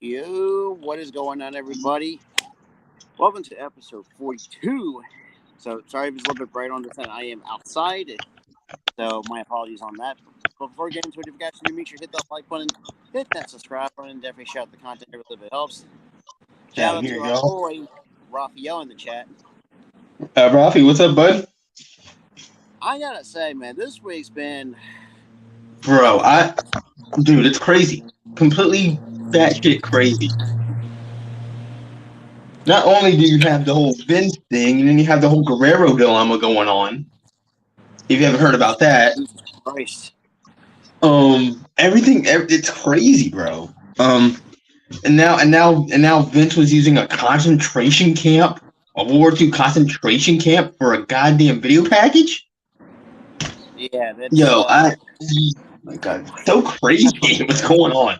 Yo, what is going on, everybody? Welcome to episode 42. So, sorry if it's a little bit bright on this end. I am outside, so my apologies on that. But before we get into it, if you guys new, make sure to hit that like button, hit that subscribe button, definitely shout out the content every little bit helps. Shout out Here to you our go. boy, Raphael, in the chat. Rafi, what's up, bud? I gotta say, man, this week's been Bro, nothing but. dude, it's crazy. Completely batshit crazy. Not only do you have the whole Vince thing, and then you have the whole Guerrero dilemma going on. If you haven't heard about that, Jesus Christ. it's crazy, bro. And now Vince was using a concentration camp, a World War II concentration camp for a goddamn video package. Yeah, that's. Yo, my God, so crazy. What's going on?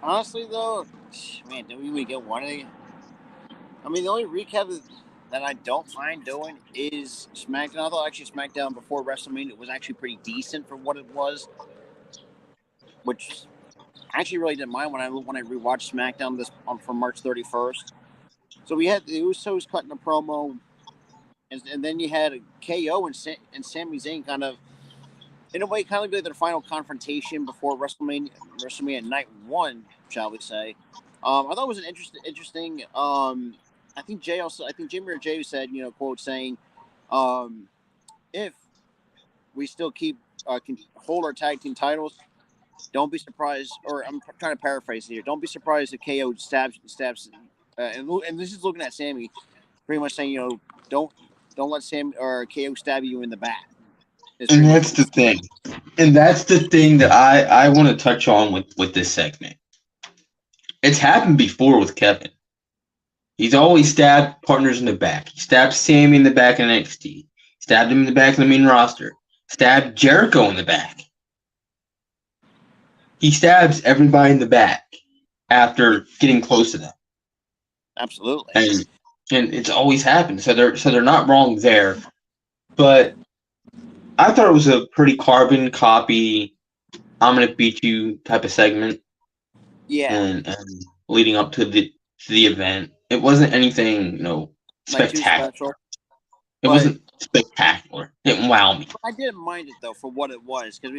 Honestly, though, man, do we get one of the. I mean, the only recap that I don't mind doing is SmackDown. Although actually SmackDown before WrestleMania was actually pretty decent for what it was, which I actually really didn't mind when I rewatched SmackDown from March 31st. So we had the Usos cutting a promo, and then you had KO and Sami Zayn kind of, in a way, kind of like their final confrontation before WrestleMania Night 1, shall we say. I thought it was an interesting. I think Jamie or Jay said, quote saying, if we still can hold our tag team titles, don't be surprised. Or I'm trying to paraphrase here. Don't be surprised if KO stabs, and this is looking at Sammy, pretty much saying, don't let Sam or KO stab you in the back. And that's the thing. And that's the thing that I want to touch on with this segment. It's happened before with Kevin. He's always stabbed partners in the back. He stabbed Sammy in the back in NXT. Stabbed him in the back of the main roster. Stabbed Jericho in the back. He stabs everybody in the back after getting close to them. Absolutely. And it's always happened. So they're not wrong there. But I thought it was a pretty carbon copy, I'm gonna beat you type of segment. Yeah. And leading up to the event, it wasn't anything, spectacular. It wasn't spectacular. It didn't wow me. I didn't mind it though for what it was, because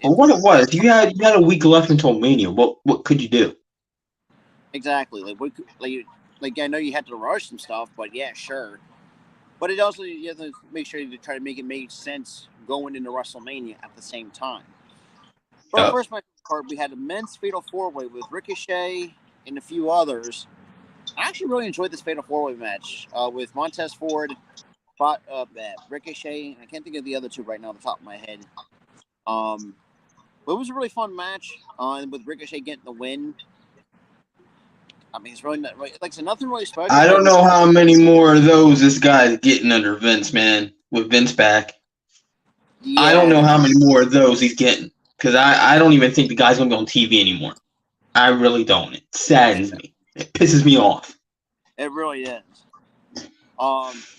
for what it was. You had a week left until Mania. What could you do? Exactly. Like I know you had to rush some stuff, but yeah, sure. But it also, you have to make sure to try to make it make sense going into WrestleMania at the same time. For our first match card, we had a men's Fatal 4-Way with Ricochet and a few others. I actually really enjoyed this Fatal 4-Way match with Montez Ford, Ricochet. I can't think of the other two right now off the top of my head. But it was a really fun match, and with Ricochet getting the win. I mean, it's really not, like I said, nothing really special. I don't know how many more of those this guy's getting under Vince, man. With Vince back, yeah. I don't know how many more of those he's getting, because I don't even think the guy's gonna be on TV anymore. I really don't. It saddens me. It pisses me off. It really is.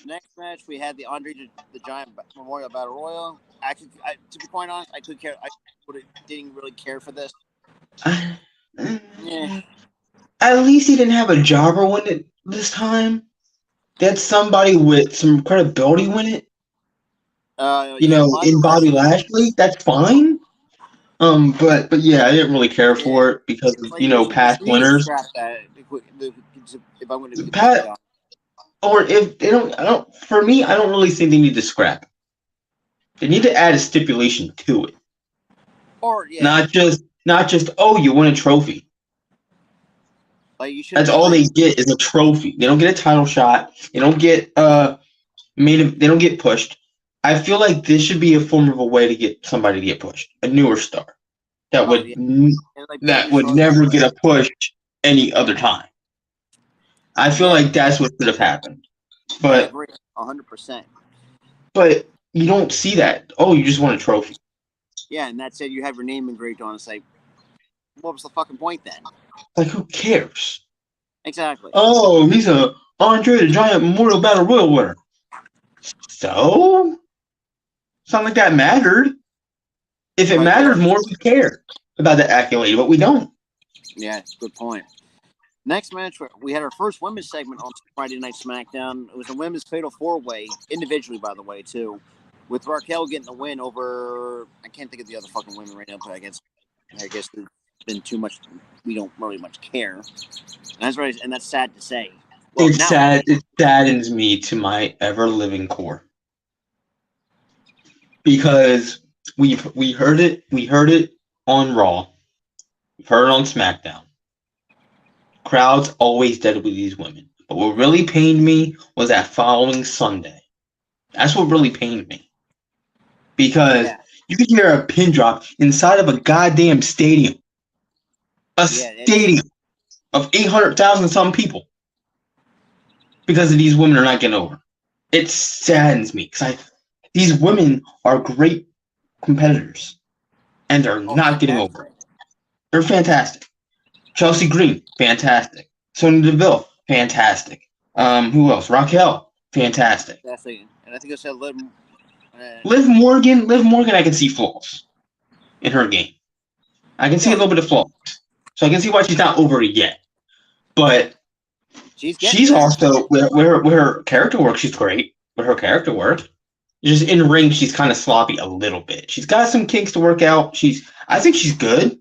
Next match we had the Andre the Giant Memorial Battle Royal. To be quite honest, I didn't really care for this. Yeah. At least he didn't have a jobber win it this time. They had somebody with some credibility win it. In Bobby Lashley, that's fine. But yeah, I didn't really care for it because past winners. If I'm going to or if they don't. For me, I don't really think they need to scrap. They need to add a stipulation to it. Or not just you win a trophy. That's all they get is a trophy. They don't get a title shot. They don't get they don't get pushed. I feel like this should be a form of a way to get somebody to get pushed, a newer star that would never get a push any other time. I feel like that's what should have happened. But I agree 100%. But you don't see that. Oh, you just won a trophy. Yeah, and that said, you have your name engraved on it. It's like, what was the fucking point then? Like, who cares? Exactly. Oh, he's a Andre the Giant Memorial Battle Royal winner. So? It's not like that mattered. If it mattered more, we care about the accolade, but we don't. Yeah, good point. Next match, we had our first women's segment on Friday Night SmackDown. It was a women's fatal four-way, individually, by the way, too, with Raquel getting the win over. I can't think of the other fucking women right now, but I guess there's been too much. We don't really much care, and that's right, and that's sad to say. Well, it's sad. It saddens me to my ever-living core because we heard it. We heard it on Raw. We've heard it on SmackDown. Crowds always dead with these women. But what really pained me was that following Sunday. That's what really pained me. Because you could hear a pin drop inside of a goddamn stadium. Stadium of 800,000 some people. Because of these women are not getting over. It saddens me. Because these women are great competitors. And they're not getting over. They're fantastic. Chelsea Green, fantastic. Sonya Deville, fantastic. Who else? Raquel, fantastic. Fantastic. And I think I said Liv Morgan. Liv Morgan, I can see flaws in her game. I can see a little bit of flaws, so I can see why she's not over yet. But she's also with her character work. She's great with her character work. Just in ring, she's kind of sloppy a little bit. She's got some kinks to work out. I think she's good.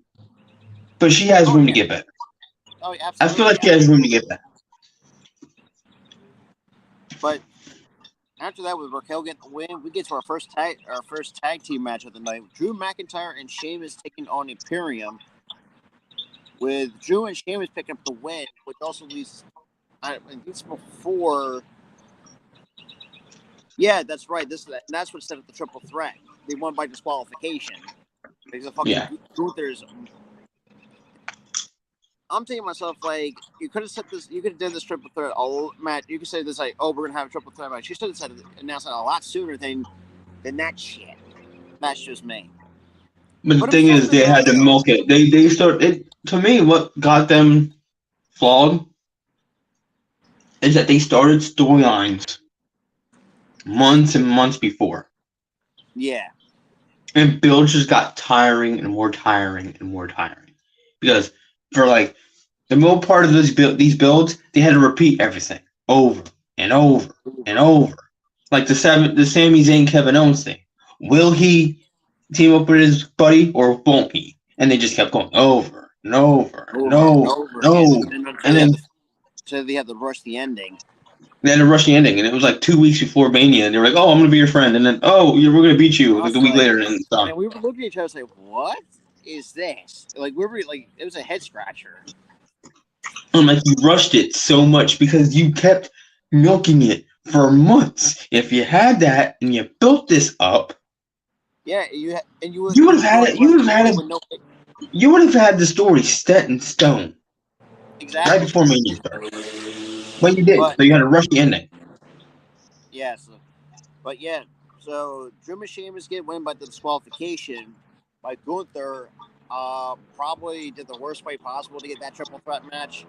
But she has room to get better. Oh, absolutely. I feel like she has room to get better. But after that, with Raquel getting the win, we get to our first tag team match of the night. Drew McIntyre and Sheamus taking on Imperium. With Drew and Sheamus picking up the win, which also leads. I think it's before. Yeah, that's right. That's what set up the triple threat. They won by disqualification because of fucking Gunther's. I'm thinking to myself, like, you could have said this, you could have done this triple threat match. You could say this, like, oh, we're gonna have a triple threat match. You should have said announced it a lot sooner than that shit. That's just me. But the thing is, they had to milk it. They started. To me, what got them flawed is that they started storylines months and months before. Yeah. And builds just got tiring and more tiring and more tiring because. For like the middle part of these builds, they had to repeat everything over and over and over. Like the Sami Zayn Kevin Owens thing. Will he team up with his buddy or won't he? And they just kept going over and over and over and over. And then so they had to rush the ending. They had to rush the ending, and it was like 2 weeks before Mania, and they were like, "Oh, I'm gonna be your friend," and then, "Oh, we're gonna beat you," like a week later, and it's done. And we were looking at each other, like, "What is this?" Like we were like, it was a head scratcher. I'm like, you rushed it so much because you kept milking it for months. If you had that and you built this up, you would have had it. You would have had the story set in stone. Exactly. Right before Mania started. But you didn't. So you had to rush the ending. Yes. So Drew and Sheamus get win by the disqualification by Gunther. Probably did the worst way possible to get that triple threat match.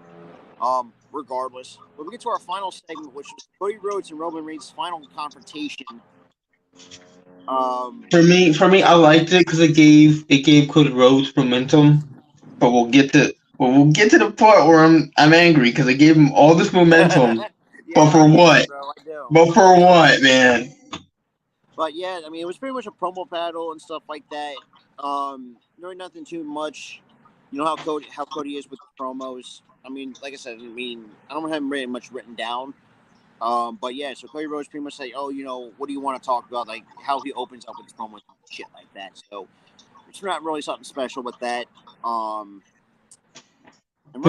Regardless. But we get to our final segment, which was Cody Rhodes and Roman Reigns' final confrontation. For me, I liked it because it gave Cody Rhodes momentum. But we'll get to the part where I'm angry because it gave him all this momentum. But for what? But for what, man? But yeah, I mean, it was pretty much a promo battle and stuff like that. Really nothing too much. You know how Cody is with the promos. I mean, like I said, I don't have really much written down. But yeah, so Cody Rhodes pretty much say, "Oh, what do you want to talk about?" Like how he opens up with his promos and shit like that. So it's not really something special with that. But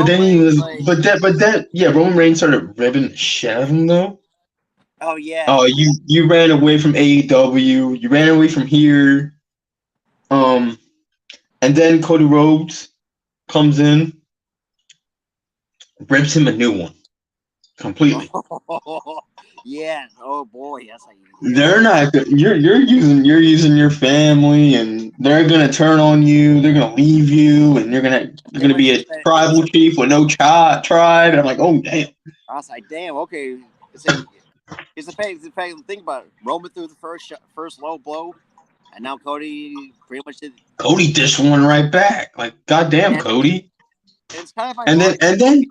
then he was, Roman Reigns started ripping the shit out of him though. Oh yeah. Oh, you ran away from AEW. You ran away from here. And then Cody Rhodes comes in, rips him a new one, completely. Yeah. Oh boy, that's how you. They're not good. You're using your family, and they're gonna turn on you. They're gonna leave you, and you're gonna be a tribal chief with no tribe. And I'm like, oh damn. I was like, damn. Okay. Here's the thing about it. Roman threw the first low blow, and now Cody pretty much did. Cody dished one right back. Like, goddamn, Cody. It's kind of And then ironic. and then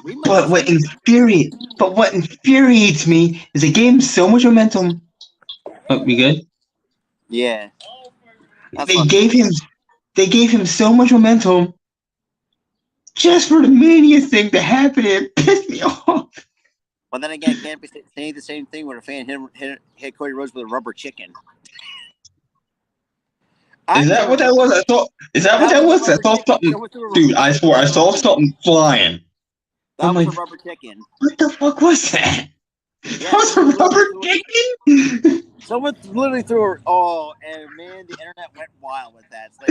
We might but see. what infuriates me is they gave him so much momentum. Oh, we good? Yeah, that's They what. gave him they gave him so much momentum just for the Mania thing to happen. It pissed me off. But then again, can't be saying the same thing when a fan hit Cody Rhodes with a rubber chicken. Is that what that was? I thought. Is that what That that was a was? I rubber saw chicken. something. Dude, I swore I saw something flying. That I'm was like, a rubber chicken. what the fuck was that? Yeah, That was a rubber chicken. Someone literally threw her. Oh, and man, the internet went wild with that. It's like,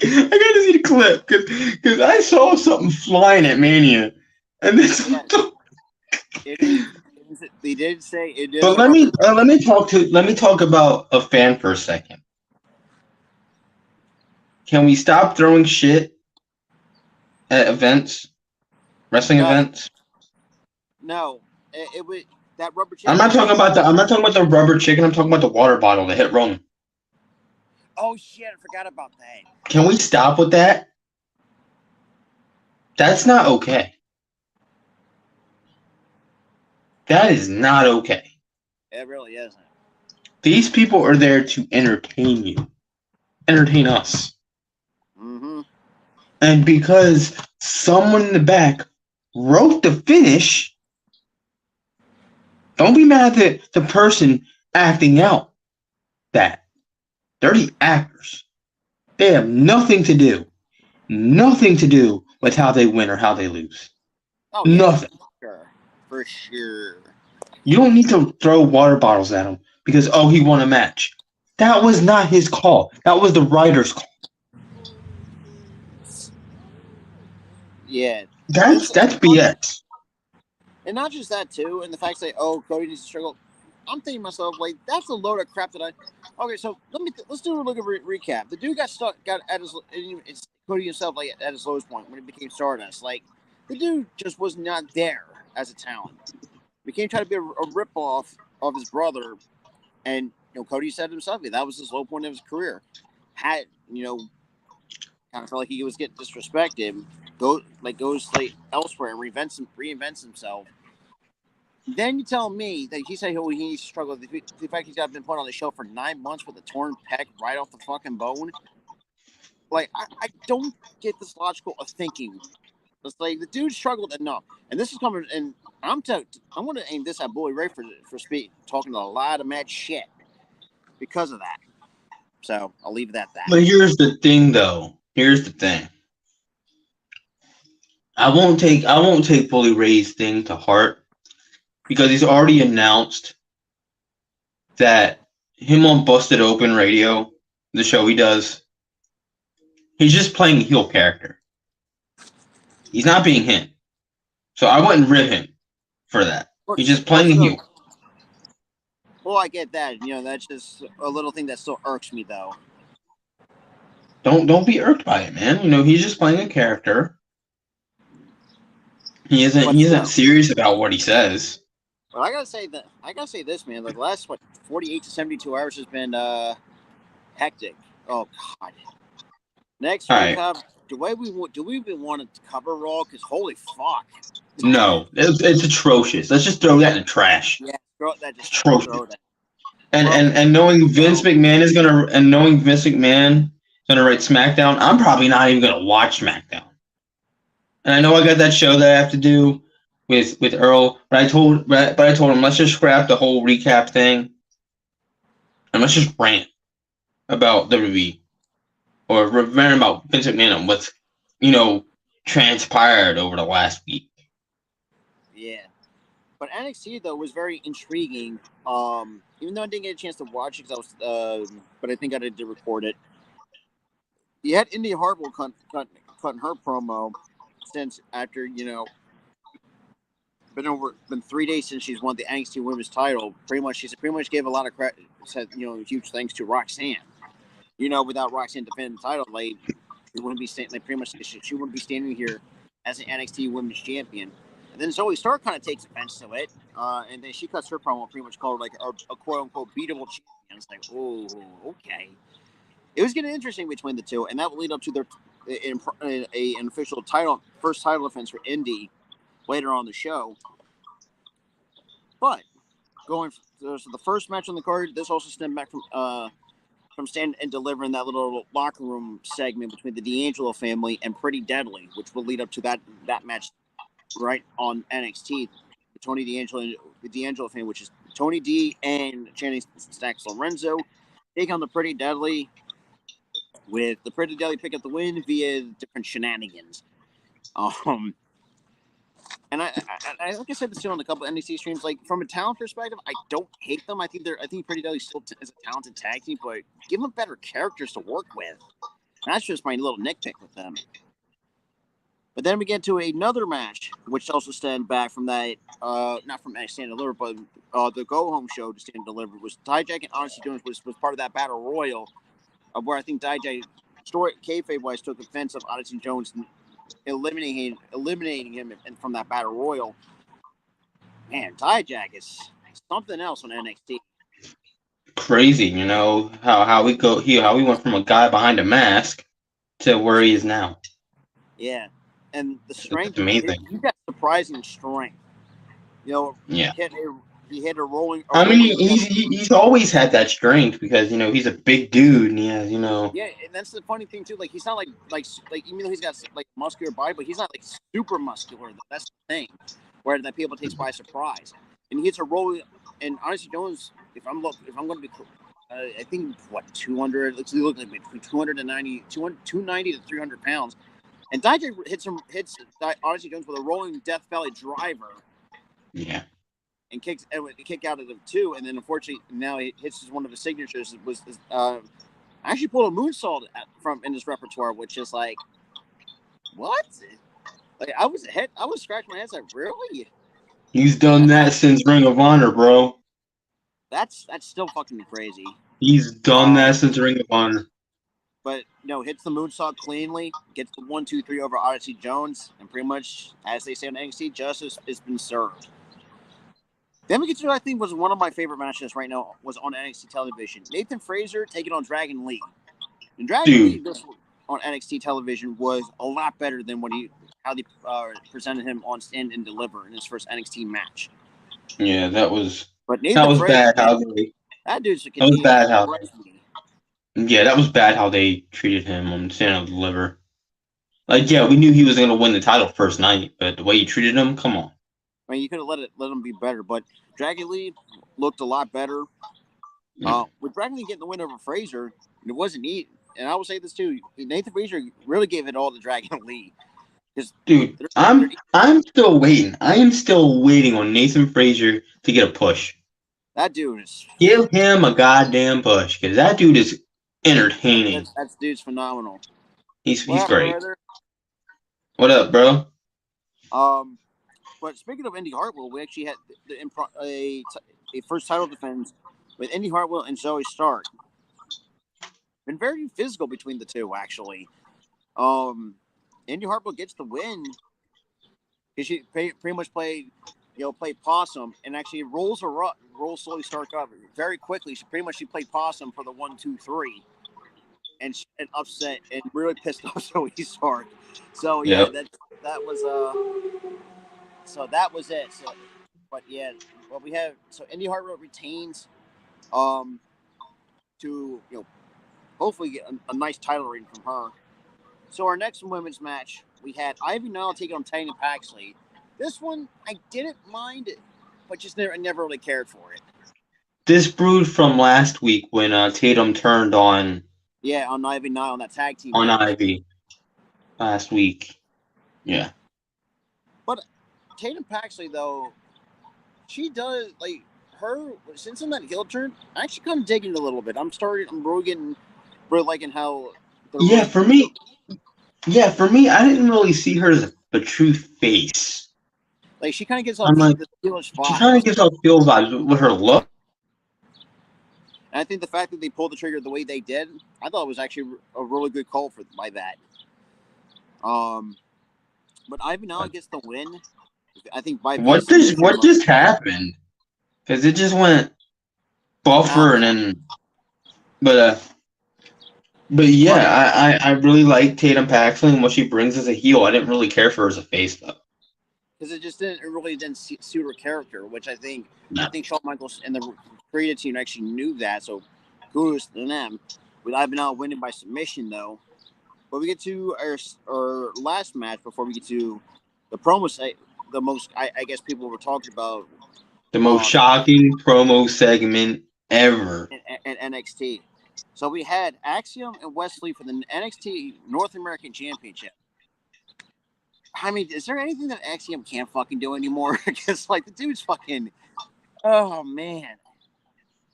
I gotta see the clip because I saw something flying at Mania, and then yeah, they did say it is but a rubber. let me talk about a fan for a second. Can we stop throwing shit at events, wrestling No, events? no, it was that rubber chicken. I'm not talking about the rubber chicken. I'm talking about the water bottle that hit Roman. Oh shit! I forgot about that. Can we stop with that? That's not okay. That is not okay. It really isn't. These people are there to entertain you, entertain us. Mm-hmm. And because someone in the back wrote the finish, don't be mad at the person acting out that. They're the actors. They have nothing to do with how they win or how they lose. Oh yeah, Nothing. for sure. You don't need to throw water bottles at him because, oh, he won a match. That was not his call. That was the writer's call. Yeah, That's BS. and not just that too. And the fact that Cody needs to struggle. I'm thinking to myself like that's a load of crap that I. Okay, so let's do a look at recap. The dude got at his it's Cody himself like at his lowest point when he became Stardust. Like the dude just was not there as a talent. Became trying to be a ripoff of his brother, and Cody said himself that was his low point of his career. Had kind of felt like he was getting disrespected. Goes elsewhere and reinvents himself. Then you tell me that he said he needs to struggle. The fact he's been put on the show for 9 months with a torn pec right off the fucking bone. Like I don't get this logical of thinking. It's like the dude struggled enough, and this is coming. And I'm going to aim this at Bully Ray for speed, talking a lot of mad shit because of that. So I'll leave it at that. But here's the thing, though. Here's the thing. I won't take Bully Ray's thing to heart because he's already announced that him on Busted Open Radio, the show he does, he's just playing a heel character. He's not being him. So I wouldn't rib him for that. He's just playing a heel. Well, I get that. That's just a little thing that still irks me, though. Don't be irked by it, man. He's just playing a character. He isn't serious about what he says. But I gotta say this, man. Like the last 48 to 72 hours has been hectic. Oh God. Next week, right. do we even want to cover Raw? Because holy fuck. No, it's atrocious. Let's just throw that in the trash. Yeah, throw that. Just atrocious. Throw that. And knowing Vince McMahon is gonna write SmackDown, I'm probably not even gonna watch SmackDown. And I know I got that show that I have to do with Earl, but I told him let's just scrap the whole recap thing and let's just rant about WWE or rant about Vince McMahon and what's transpired over the last week. Yeah, but NXT though was very intriguing. Even though I didn't get a chance to watch it because I was, but I think I did record it. You had Indy Hartwell cutting her promo since after been 3 days since she's won the NXT Women's title. Pretty much gave a lot of credit. Said huge thanks to Roxanne. Without Roxanne defending the title, like she wouldn't be standing. Like pretty much she wouldn't be standing here as an NXT Women's Champion. And then Zoe Stark kind of takes offense to it, and then she cuts her promo, pretty much called her like a quote unquote beatable champion. It's like, oh, okay. It was getting interesting between the two, and that will lead up to an official first title defense for Indy later on the show. But going to the first match on the card, this also stemmed back from standing and delivering that little locker room segment between the D'Angelo family and Pretty Deadly, which will lead up to that match right on NXT. Tony D'Angelo and the D'Angelo family, which is Tony D and Channing Stacks Lorenzo, take on the Pretty Deadly, with the Pretty Deadly pick up the win via different shenanigans. And I like I said this too on a couple of NXT streams. Like, from a talent perspective, I don't hate them. I think Pretty Deadly still is a talented tag team, but give them better characters to work with. And that's just my little nitpick with them. But then we get to another match, which also stemmed back from that, not from NXT Stand and Deliver, but the Go Home show to Stand and Deliver, was Dijak and Odyssey Jones was part of that battle royal, where I think Dijak, story kayfabe-wise, took offense of Odyssey Jones eliminating him from that battle royal. Man, Dijak is something else on NXT. Crazy, how we went from a guy behind a mask to where he is now. Yeah, and the strength. That's amazing. He got surprising strength. Yeah. He hit a rolling. He's always had that strength because he's a big dude and he has Yeah, and that's the funny thing too. Like, he's not like even though he's got like muscular body, but he's not like super muscular. That's the thing, where that people takes by surprise. And he hits a rolling. And Odyssey Jones, if I'm going to be, I think 200. Let's look like between 290 to 300 pounds. And Dijak hits Odyssey Jones with a rolling Death Valley driver. Yeah. And kick out of the two, and then unfortunately now he hits one of his signatures. Was actually pulled a moonsault in his repertoire, which is like, what? Like, I was scratching my head. Like, really? He's done that since Ring of Honor, bro. That's still fucking crazy. He's done that since Ring of Honor. But hits the moonsault cleanly, gets the 1-2-3 over Odyssey Jones, and pretty much, as they say on NXT, justice has been served. Then we get to, I think, was one of my favorite matches right now, was on NXT television. Nathan Frazer taking on Dragon Lee. And Dragon Lee on NXT television was a lot better than how they presented him on Stand and Deliver in his first NXT match. Yeah, that was Frazer, bad. That dude's Yeah, that was bad how they treated him on Stand and Deliver. Like, yeah, we knew he was going to win the title first night, but the way you treated him, come on. I mean, you could have let him be better, but Dragon Lee looked a lot better. With Dragon Lee getting the win over Frazer, it wasn't neat. And I will say this too: Nathan Frazer really gave it all to Dragon Lee. Dude, I'm still waiting. I am still waiting on Nathan Frazer to get a push. That dude is. Give him a goddamn push, because that dude is entertaining. That dude's phenomenal. He's great. What up, bro? But speaking of Indy Hartwell, we actually had a first title defense with Indy Hartwell and Zoe Stark. Been very physical between the two, actually. Indy Hartwell gets the win because she pretty much played possum and actually rolls Zoe Stark up very quickly. She played possum for the 1-2-3 and upset and really pissed off Zoe Stark. So yeah, that was So that was it. So, but yeah, what we have. So Indy Hartwell retains, to hopefully get a nice title reign from her. So our next women's match, we had Ivy Nile taking on Tatum Paxley. This one I didn't mind it, but just never really cared for it. This brewed from last week when Tatum turned on. Yeah, on Ivy Nile on that tag team. On match. Ivy. Last week. Yeah. But Tatum Paxley, though, she does, like, her, since in that heel turn, I actually kind of digging it a little bit. I'm really liking how... For me, I didn't really see her as a true face. Like, she kind of gives off the heelish vibes. She kind of gives off heel vibes with her look. And I think the fact that they pulled the trigger the way they did, I thought it was actually a really good call by that. But Ivy Nile gets the win. I think by what just happened? Because it just went buffer and then, but But yeah, I really like Tatum Paxley and what she brings as a heel. I didn't really care for her as a face though. Because it really didn't suit her character, which I think No. Shawn Michaels and the creative team actually knew that. So kudos to them. I've been out winning by submission though. But we get to our last match before we get to the promo site. The most I guess people were talking about The most shocking promo segment ever in NXT. So we had Axiom and Wesley for the NXT North American Championship. I mean, is there anything that Axiom can't fucking do anymore? Because like the dude's fucking, oh man.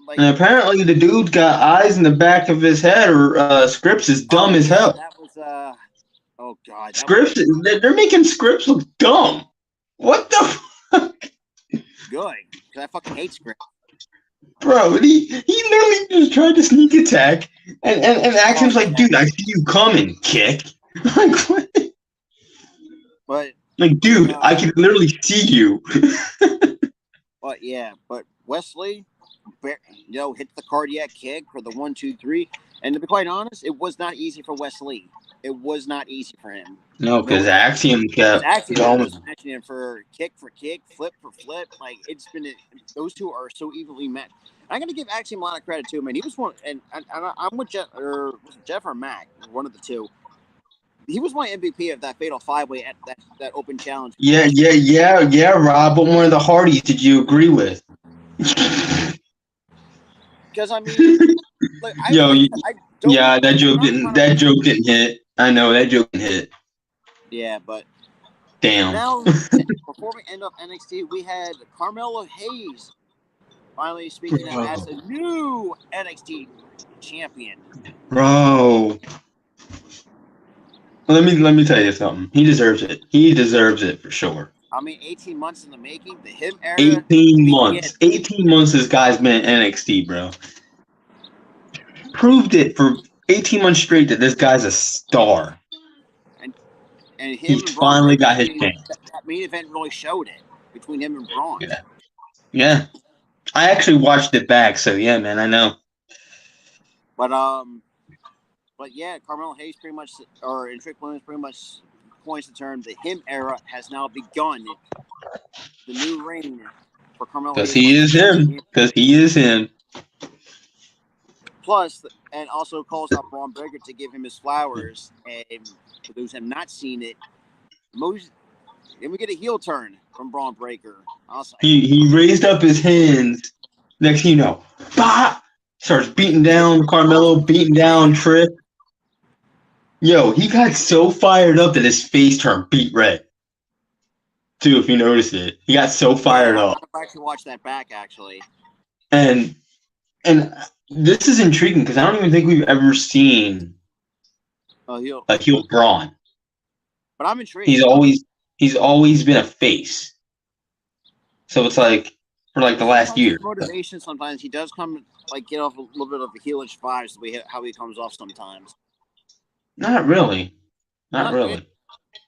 Like, and apparently the dude's got eyes in the back of his head, or Scripps is dumb as hell. That was oh god. Scripps, they're making Scripps look dumb. What the fuck? Good, because I fucking hate Scripps. Bro, he literally just tried to sneak attack, and Axiom's like, dude, I see you coming, kick. Like, what? But like, dude, I can literally see you. But Wesley, hit the cardiac kick for the 1, 2, 3, and to be quite honest, it was not easy for Wesley. It was not easy for him. No, because Axiom kept going. Was matching him for kick, flip for flip. Like it's been, those two are so evenly matched. I'm gonna give Axiom a lot of credit too, man. He was one, and I'm with Jeff or Mac, one of the two. He was my MVP of that Fatal 5-Way at that open challenge. Yeah, Rob. But one of the Hardys did you agree with? Because I mean, like, that joke didn't hit. I know that joke didn't hit. Yeah, but damn. Now, before we end up NXT, we had Carmelo Hayes finally speaking as a new NXT champion. Bro. Let me tell you something. He deserves it. He deserves it for sure. I mean, 18 months in the making. The him era. 18 months. 18 months this guy's been in NXT, bro. Proved it for 18 months straight that this guy's a star. And he finally got his chance. That main event really showed it between him and Braun. Yeah. I actually watched it back, so yeah, man, I know. But yeah, Carmelo Hayes and Trick Williams pretty much coins the term. The him era has now begun. The new reign for Carmelo Hayes. Because he is him. Plus, and also calls out Braun Breaker to give him his flowers. And for those who have not seen it, then we get a heel turn from Braun Breaker. He raised up his hands. Next thing you know, bah! Starts beating down Carmelo, beating down Trick. Yo, he got so fired up that his face turned beet red. Too, if you noticed it. He got so fired up. I actually watched that back, actually. And this is intriguing because I don't even think we've ever seen a heel Braun. But I'm intrigued. He's always been a face. So it's like for like the last year. Motivation sometimes he does come get off a little bit of a heelish vibes the way how he comes off sometimes. Not really. Not really.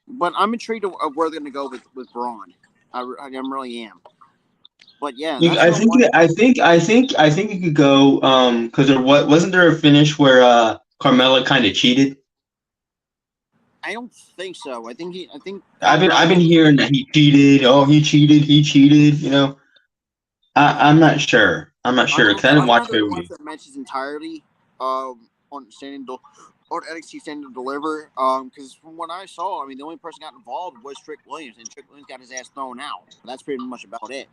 But I'm intrigued of where they're going to go with Braun. I really am. But yeah, I think you could go because wasn't there a finish where Carmella kind of cheated? I don't think so. I think I've been hearing that he cheated. Oh, he cheated. You know, I'm not sure. Because I didn't watch the match matches entirely on NXT Stand and Deliver. Because from what I saw, I mean, the only person got involved was Trick Williams, and Trick Williams got his ass thrown out. That's pretty much about it.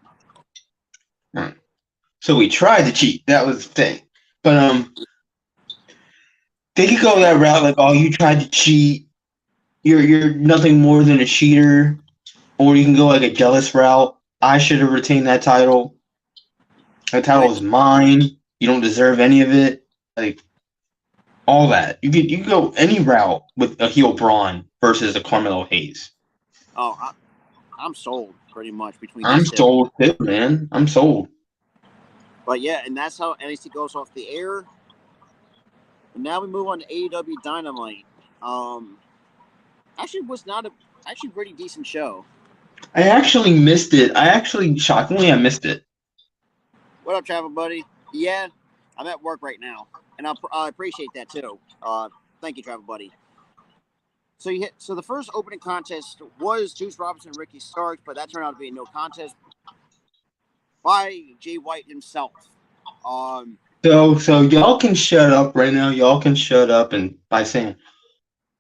So we tried to cheat. That was the thing. But they could go that route, like, oh, you tried to cheat. You're nothing more than a cheater. Or you can go like a jealous route. I should have retained that title. That title is mine. You don't deserve any of it. Like all that. You can go any route with a heel Braun versus a Carmelo Hayes. Oh, I'm sold pretty much between. I'm sold too, man. I'm sold. But yeah, and that's how NXT goes off the air. But now we move on to AEW Dynamite. Actually was not a pretty decent show. I actually missed it. Shockingly, I missed it. What up, travel buddy? Yeah, I'm at work right now, and I appreciate that too. Thank you, Travel Buddy. So the first opening contest was Juice Robinson and Ricky Starks, but that turned out to be a no contest by Jay White himself. So y'all can shut up right now. Y'all can shut up and by saying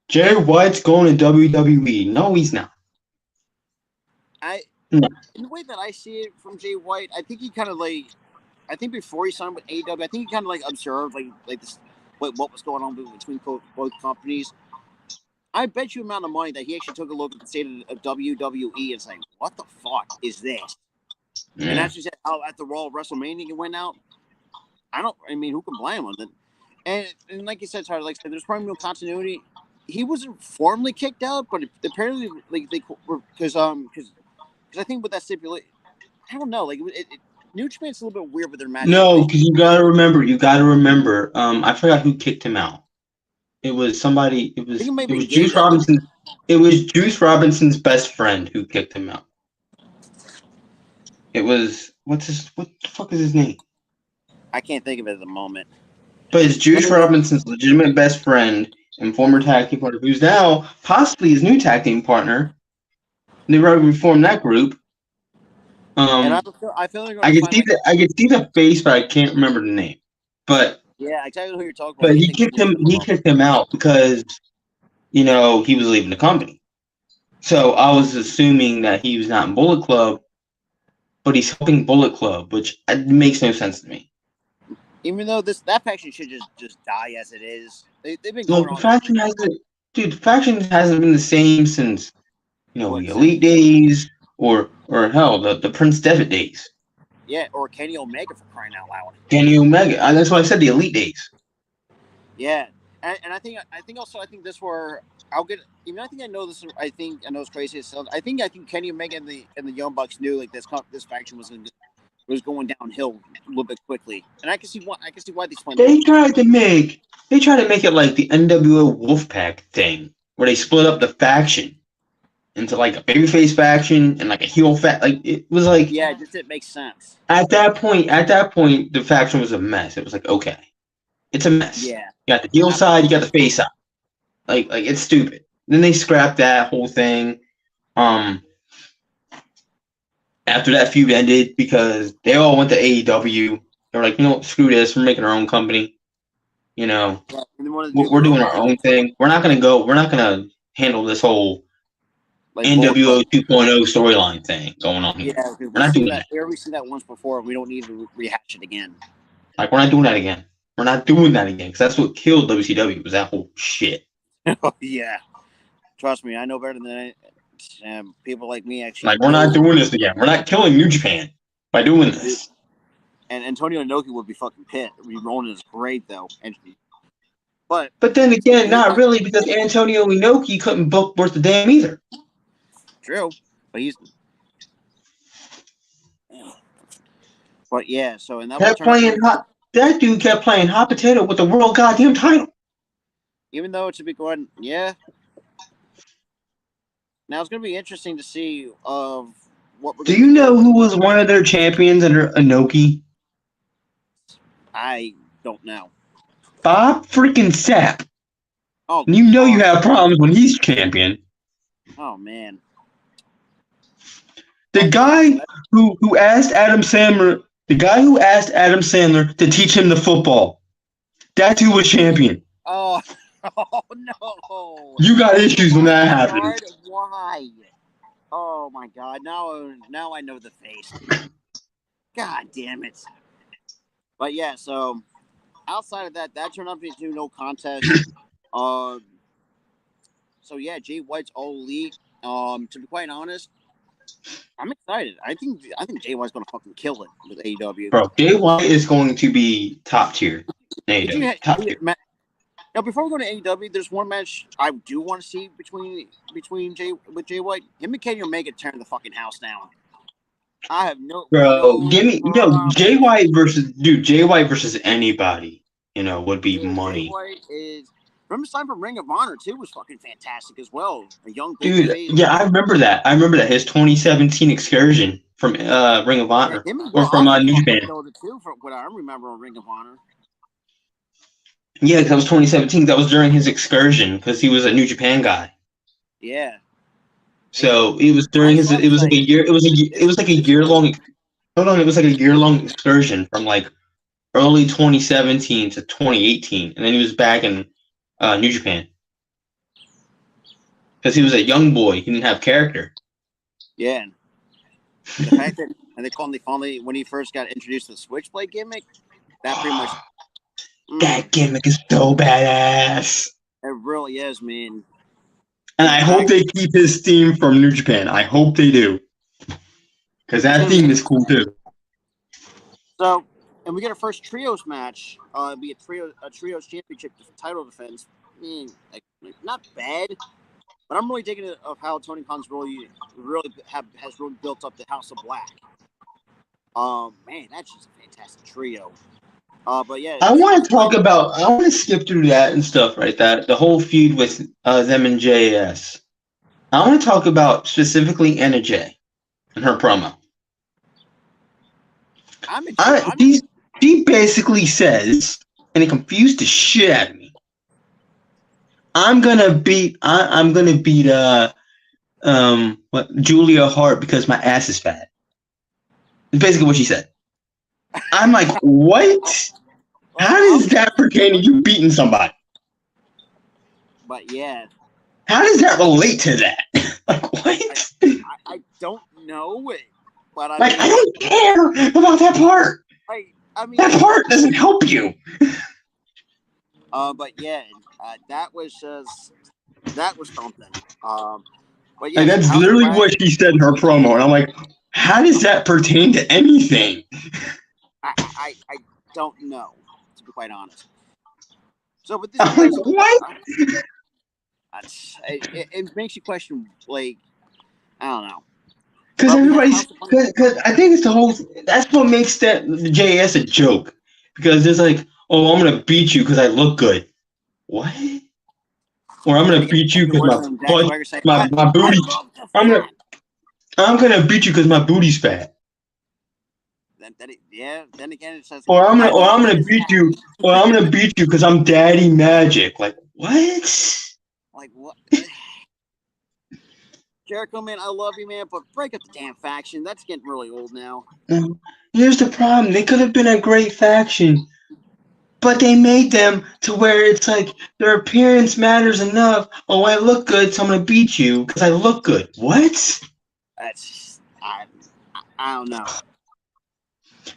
Jay White's going to WWE. No, he's not. In the way that I see it from Jay White, I think he kind of I think before he signed with AEW, I think he kind of observed this, what was going on between both companies. I bet you amount of money that he actually took a look at the state of WWE and saying, "What the fuck is this?" Yeah. And actually said, "Oh, at the Raw WrestleMania he went out." I mean, who can blame him? And like you said, Tyler, like I said, there's probably no continuity. He wasn't formally kicked out, but apparently, they were because I think with that stipulation, I don't know, New Japan's a little bit weird with their matches. No, because you gotta remember. I forgot who kicked him out. It was somebody. It was Juice Robinson. It was Juice Robinson's best friend who kicked him out. It was what the fuck is his name? I can't think of it at the moment. But it's Juice Robinson's legitimate best friend and former tag team partner, who's now possibly his new tag team partner. They've already reformed that group. And I feel like I can see the face, but I can't remember the name. But yeah, exactly who you're talking about. But he kicked him out because he was leaving the company. So I was assuming that he was not in Bullet Club, but he's helping Bullet Club, which makes no sense to me. Even though that faction should just die as it is. They've been going on. The faction hasn't been the same since the Elite days or hell the Prince Devitt days. Yeah, or Kenny Omega, for crying out loud. Kenny Omega. That's why I said the Elite days. Yeah, and I think this where I'll get. I think I know this. I know it's crazy. I think Kenny Omega and the Young Bucks knew this faction was going downhill a little bit quickly, and I can see why they split. They tried to make it like the NWO Wolfpack thing, where they split up the faction into a babyface faction and a heel it was yeah, it just didn't make sense. At that point, the faction was a mess. It was okay, it's a mess. Yeah, you got the heel side, you got the face side. It's stupid. Then they scrapped that whole thing. After that feud ended, because they all went to AEW, they were like, screw this, we're making our own company. We're doing our own thing. We're not gonna handle this whole NWO 2.0 storyline thing going on here. Yeah, we're not doing that. We already seen that once before. We don't need to rehash it again. We're not doing that again. We're not doing that again because that's what killed WCW, was that whole shit. Oh yeah, trust me, I know better than people like me actually. We're not doing this again. We're not killing New Japan by doing this. And Antonio Inoki would be fucking pissed. He'd be rolling in his grave though. But then again, not really, because Antonio Inoki couldn't book worth a damn either. True, but yeah. So and that dude kept playing hot potato with the world goddamn title. Even though it's a big one, yeah. Now it's going to be interesting to see what we're. Do you know who was one of their champions under Inoki? I don't know. Bob freaking Sapp. Oh, you know you have problems when he's champion. Oh man. The guy who asked Adam Sandler to teach him the football. That's who was champion. Oh no. You got issues when that happens. Why? Oh my God! Now I know the face. God damn it! But yeah, so outside of that turned out to be no contest. So yeah, Jay White's all elite. To be quite honest, I'm excited. I think Jay White's gonna fucking kill it with AEW. Bro, Jay White is going to be top tier. Top tier. Now, before we go to AEW, there's one match I do want to see between Jay White. Him and Kenny Omega tearing the fucking house down. I have no. Bro, Jay White versus anybody, would be money. Jay White is. Remember, sign from Ring of Honor too was fucking fantastic as well. A young dude. Yeah, I remember that. His 2017 excursion from Ring of Honor or from New Japan. Too, from what I remember on Ring of Honor. Yeah, because that was 2017. That was during his excursion because he was a New Japan guy. Yeah. So it was during I his. saw It this was like a like year. It was it was like a this year was long. Hold on, it was like a year long excursion from like early 2017 to 2018, and then he was back in New Japan because he was a young boy. He didn't have character. yeah. And the fact that and they finally when he first got introduced to the Switchblade gimmick, that pretty much That gimmick is so badass. it really is, man. And And the I hope fact they keep his theme from New Japan. I hope they do. Because it's that gonna be theme is cool too. so and we get our first trios match. Be a trios championship title defense. I mean, like, not bad, but I'm really digging it of how Tony Khan's has really built up the House of Black. Man, that's just a fantastic trio. But yeah, I want to talk about. I want to skip through that and stuff, right? That the whole feud with them and JS. I want to talk about specifically Anna Jay and her promo. She basically says, and it confused the shit out of me. I'm gonna beat Julia Hart because my ass is fat. It's basically what she said. I'm like, what? How does that pertain to you beating somebody? But yeah. How does that relate to that? Like, what? I don't know it. But I don't care about that part. I mean, that part doesn't help you. But yeah, that was something. But yeah, that's literally what she said in her promo, and I'm like, how does that pertain to anything? I don't know, to be quite honest. So, but this I'm like, what? It makes you question, like, I don't know. Because I think it's the whole. That's what makes the JS a joke. Because it's like, oh, I'm gonna beat you because I look good. What? Or I'm gonna beat you because my booty. I'm gonna beat you because my booty's fat. Then again, it says. Or I'm gonna beat you. Or I'm gonna beat you because I'm Daddy Magic. Like what? Like what? Jericho, man, I love you, man, but break up the damn faction. That's getting really old now. Here's the problem. They could have been a great faction, but they made them to where it's like their appearance matters enough. Oh, I look good, so I'm going to beat you because I look good. What? That's I don't know.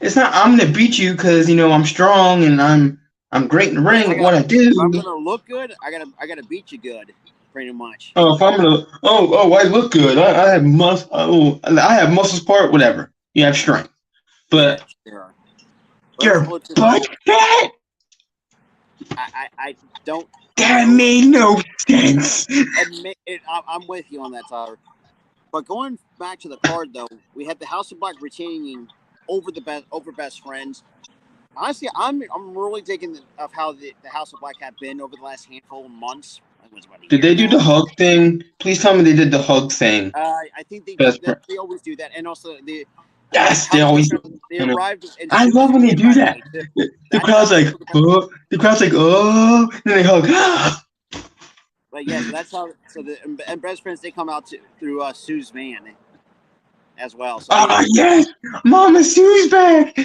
It's not I'm going to beat you because, I'm strong and I'm great in the ring at what I do. If I'm going to look good, I gotta beat you good. Pretty much. Oh, if I'm gonna, I look good. I have I have muscles part, whatever. You have strength, but you're butt fat. I don't. That made no sense. I'm with you on that, Tyler. But going back to the card, though, we had the House of Black retaining over best friends. Honestly, I'm really digging of how the House of Black have been over the last handful of months. Did they do the hug thing? Please tell me they did the hug thing. I think they always do that, and also yes, they always. They arrived. I love when they do that. The crowd's like, oh, and then they hug. But yeah, so that's how. So and best friends they come out through Sue's van as well. So yes, Mama Sue's back.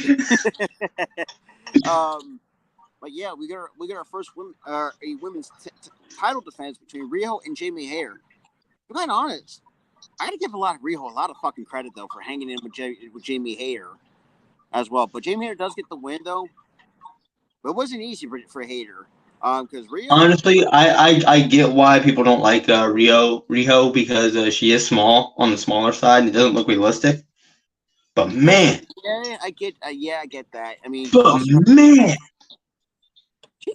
But yeah, we got our first women's title defense between Riho and Jamie Hayter. To be quite honest, I got to give Riho a lot of fucking credit though for hanging in with Jamie Hayter as well. But Jamie Hayter does get the win though. But it wasn't easy for Hayter because Riho. Honestly, I get why people don't like Riho because she is small on the smaller side and it doesn't look realistic. But man, yeah, I get that. I mean, but man.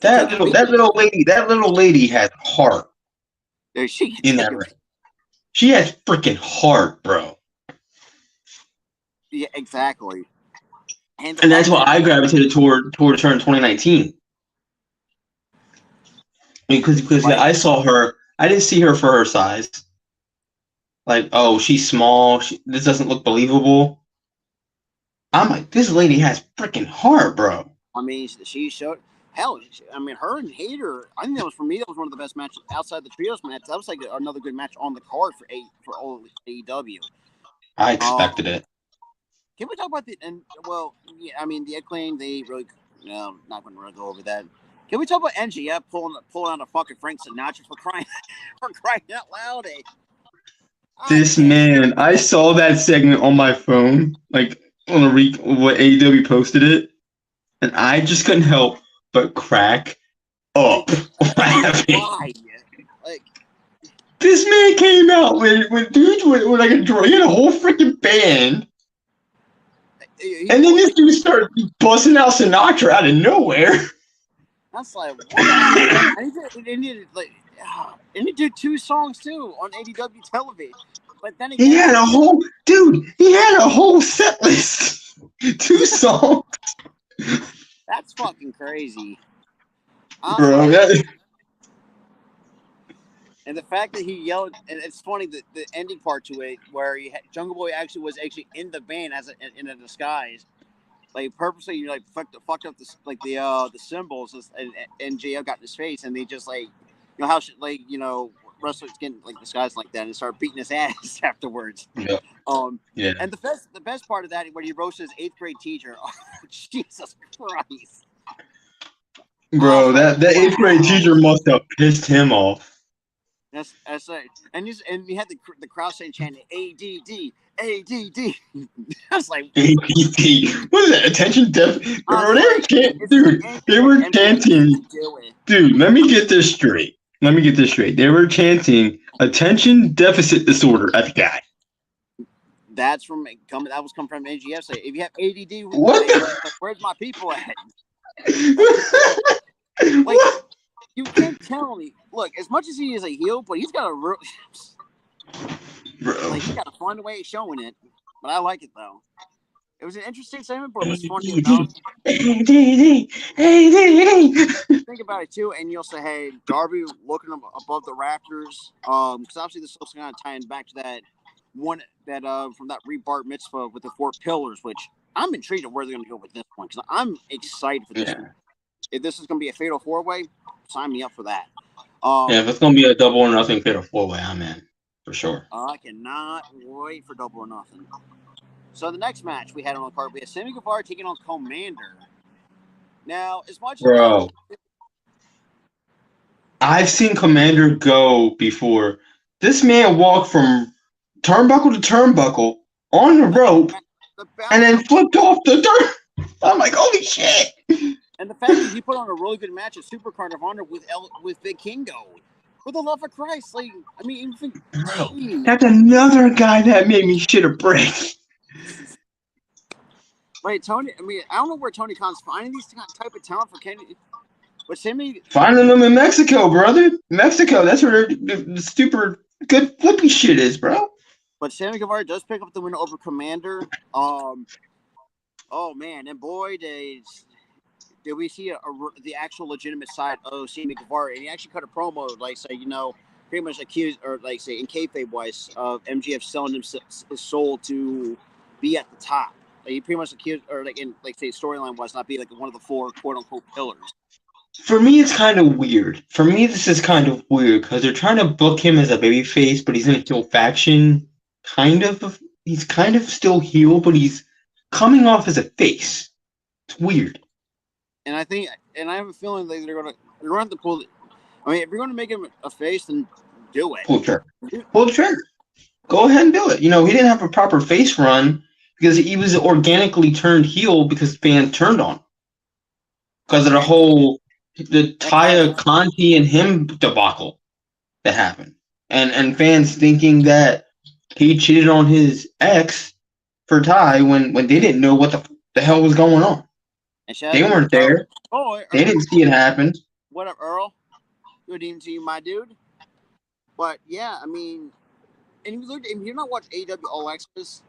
That little lady has heart. In that ring. She has freaking heart, bro. Yeah, exactly. And that's why I gravitated toward her in 2019. Because I saw her. I didn't see her for her size. Like, oh, she's small. This doesn't look believable. I'm like, this lady has freaking heart, bro. I mean, she showed. hell, I mean, her and Hayter. I think that was for me. That was one of the best matches outside the trios match. That was like another good match on the card for all AEW. I expected it. Can we talk about yeah, I mean, the Acclaim, they really, not going to really go over that. Can we talk about MJF pulling out a fucking Frank Sinatra for crying out loud? This man, I saw that segment on my phone, like on what AEW posted it, and I just couldn't help but crack up laughing. Why? Like, this man came out with dudes with like he had a whole freaking band. And then this dude started busting out Sinatra out of nowhere. That's like, what? And he did 2 songs too on AEW television. But then again, he had a whole set list. 2 songs. That's fucking crazy. Bro, and the fact that he yelled, and it's funny that the ending part to it, where Jungle Boy was in the band in a disguise, like purposely, fucked up the symbols, and JL got in his face, and they just how wrestlers getting disguised like that and start beating his ass afterwards. Yeah. Yeah. And the best part of that, when he roasted his 8th grade teacher, oh, Jesus Christ. Bro, that 8th grade teacher must have pissed him off. That's right. And you had the crowd saying, chanting ADD, ADD. I was like, ADD. What is that? Attention deficit? They were chanting. Dude, let me get this straight. They were chanting attention deficit disorder at the guy. That was coming from MJF. Say, if you have ADD, where's my people at? You can't tell me. Look, as much as he is a heel, but he's got a real. Bro. He's got to find a way of showing it. But I like it though. It was an interesting segment, but it was funny enough. Think about it too, and you'll say, "Hey, Darby looking above the rafters," because obviously this is also kind of tying back to that one from that Bar Mitzvah with the 4 pillars, which I'm intrigued at where they're going to go with this one because I'm excited for this one. If this is going to be a fatal 4-way, sign me up for that. If it's going to be a double or nothing fatal 4-way, I'm in for sure. I cannot wait for double or nothing. So the next match we had on the card, we had Sammy Guevara taking on Commander. Now, as much as I've seen Commander go before. This man walked from turnbuckle to turnbuckle on the rope and then flipped off the dirt. I'm like, holy shit. And the fact that he put on a really good match at Super Card of Honor with Big Kingo. For the love of Christ. That's another guy that made me shit a brick. Wait, Tony, I don't know where Tony Khan's finding these type of talent for Kenny. But Sammy... Finding them in Mexico, brother. Mexico, that's where the super good flippy shit is, bro. But Sammy Guevara does pick up the win over Commander. Oh, man. And boy, did we see the actual legitimate side of Sammy Guevara. And he actually cut a promo, pretty much accused, or in kayfabe-wise, of MJF selling his soul to be at the top. He pretty much accused, or storyline-wise, not be one of the 4 quote-unquote pillars. For me, it's kind of weird. For me, this is kind of weird because they're trying to book him as a babyface, but he's in a heel faction. He's kind of still heel, but he's coming off as a face. It's weird. And I have a feeling they're going to have to pull. If you're going to make him a face, then do it. Pull the trigger. Go ahead and do it. He didn't have a proper face run because he was organically turned heel because fans turned on him. Because of the Taya Conti and him debacle that happened. And fans thinking that he cheated on his ex for Ty when they didn't know what the hell was going on. They weren't there. They didn't see it happen. What up, Earl? Good evening to you, my dude. But yeah, and if you're not watching AEW All Access,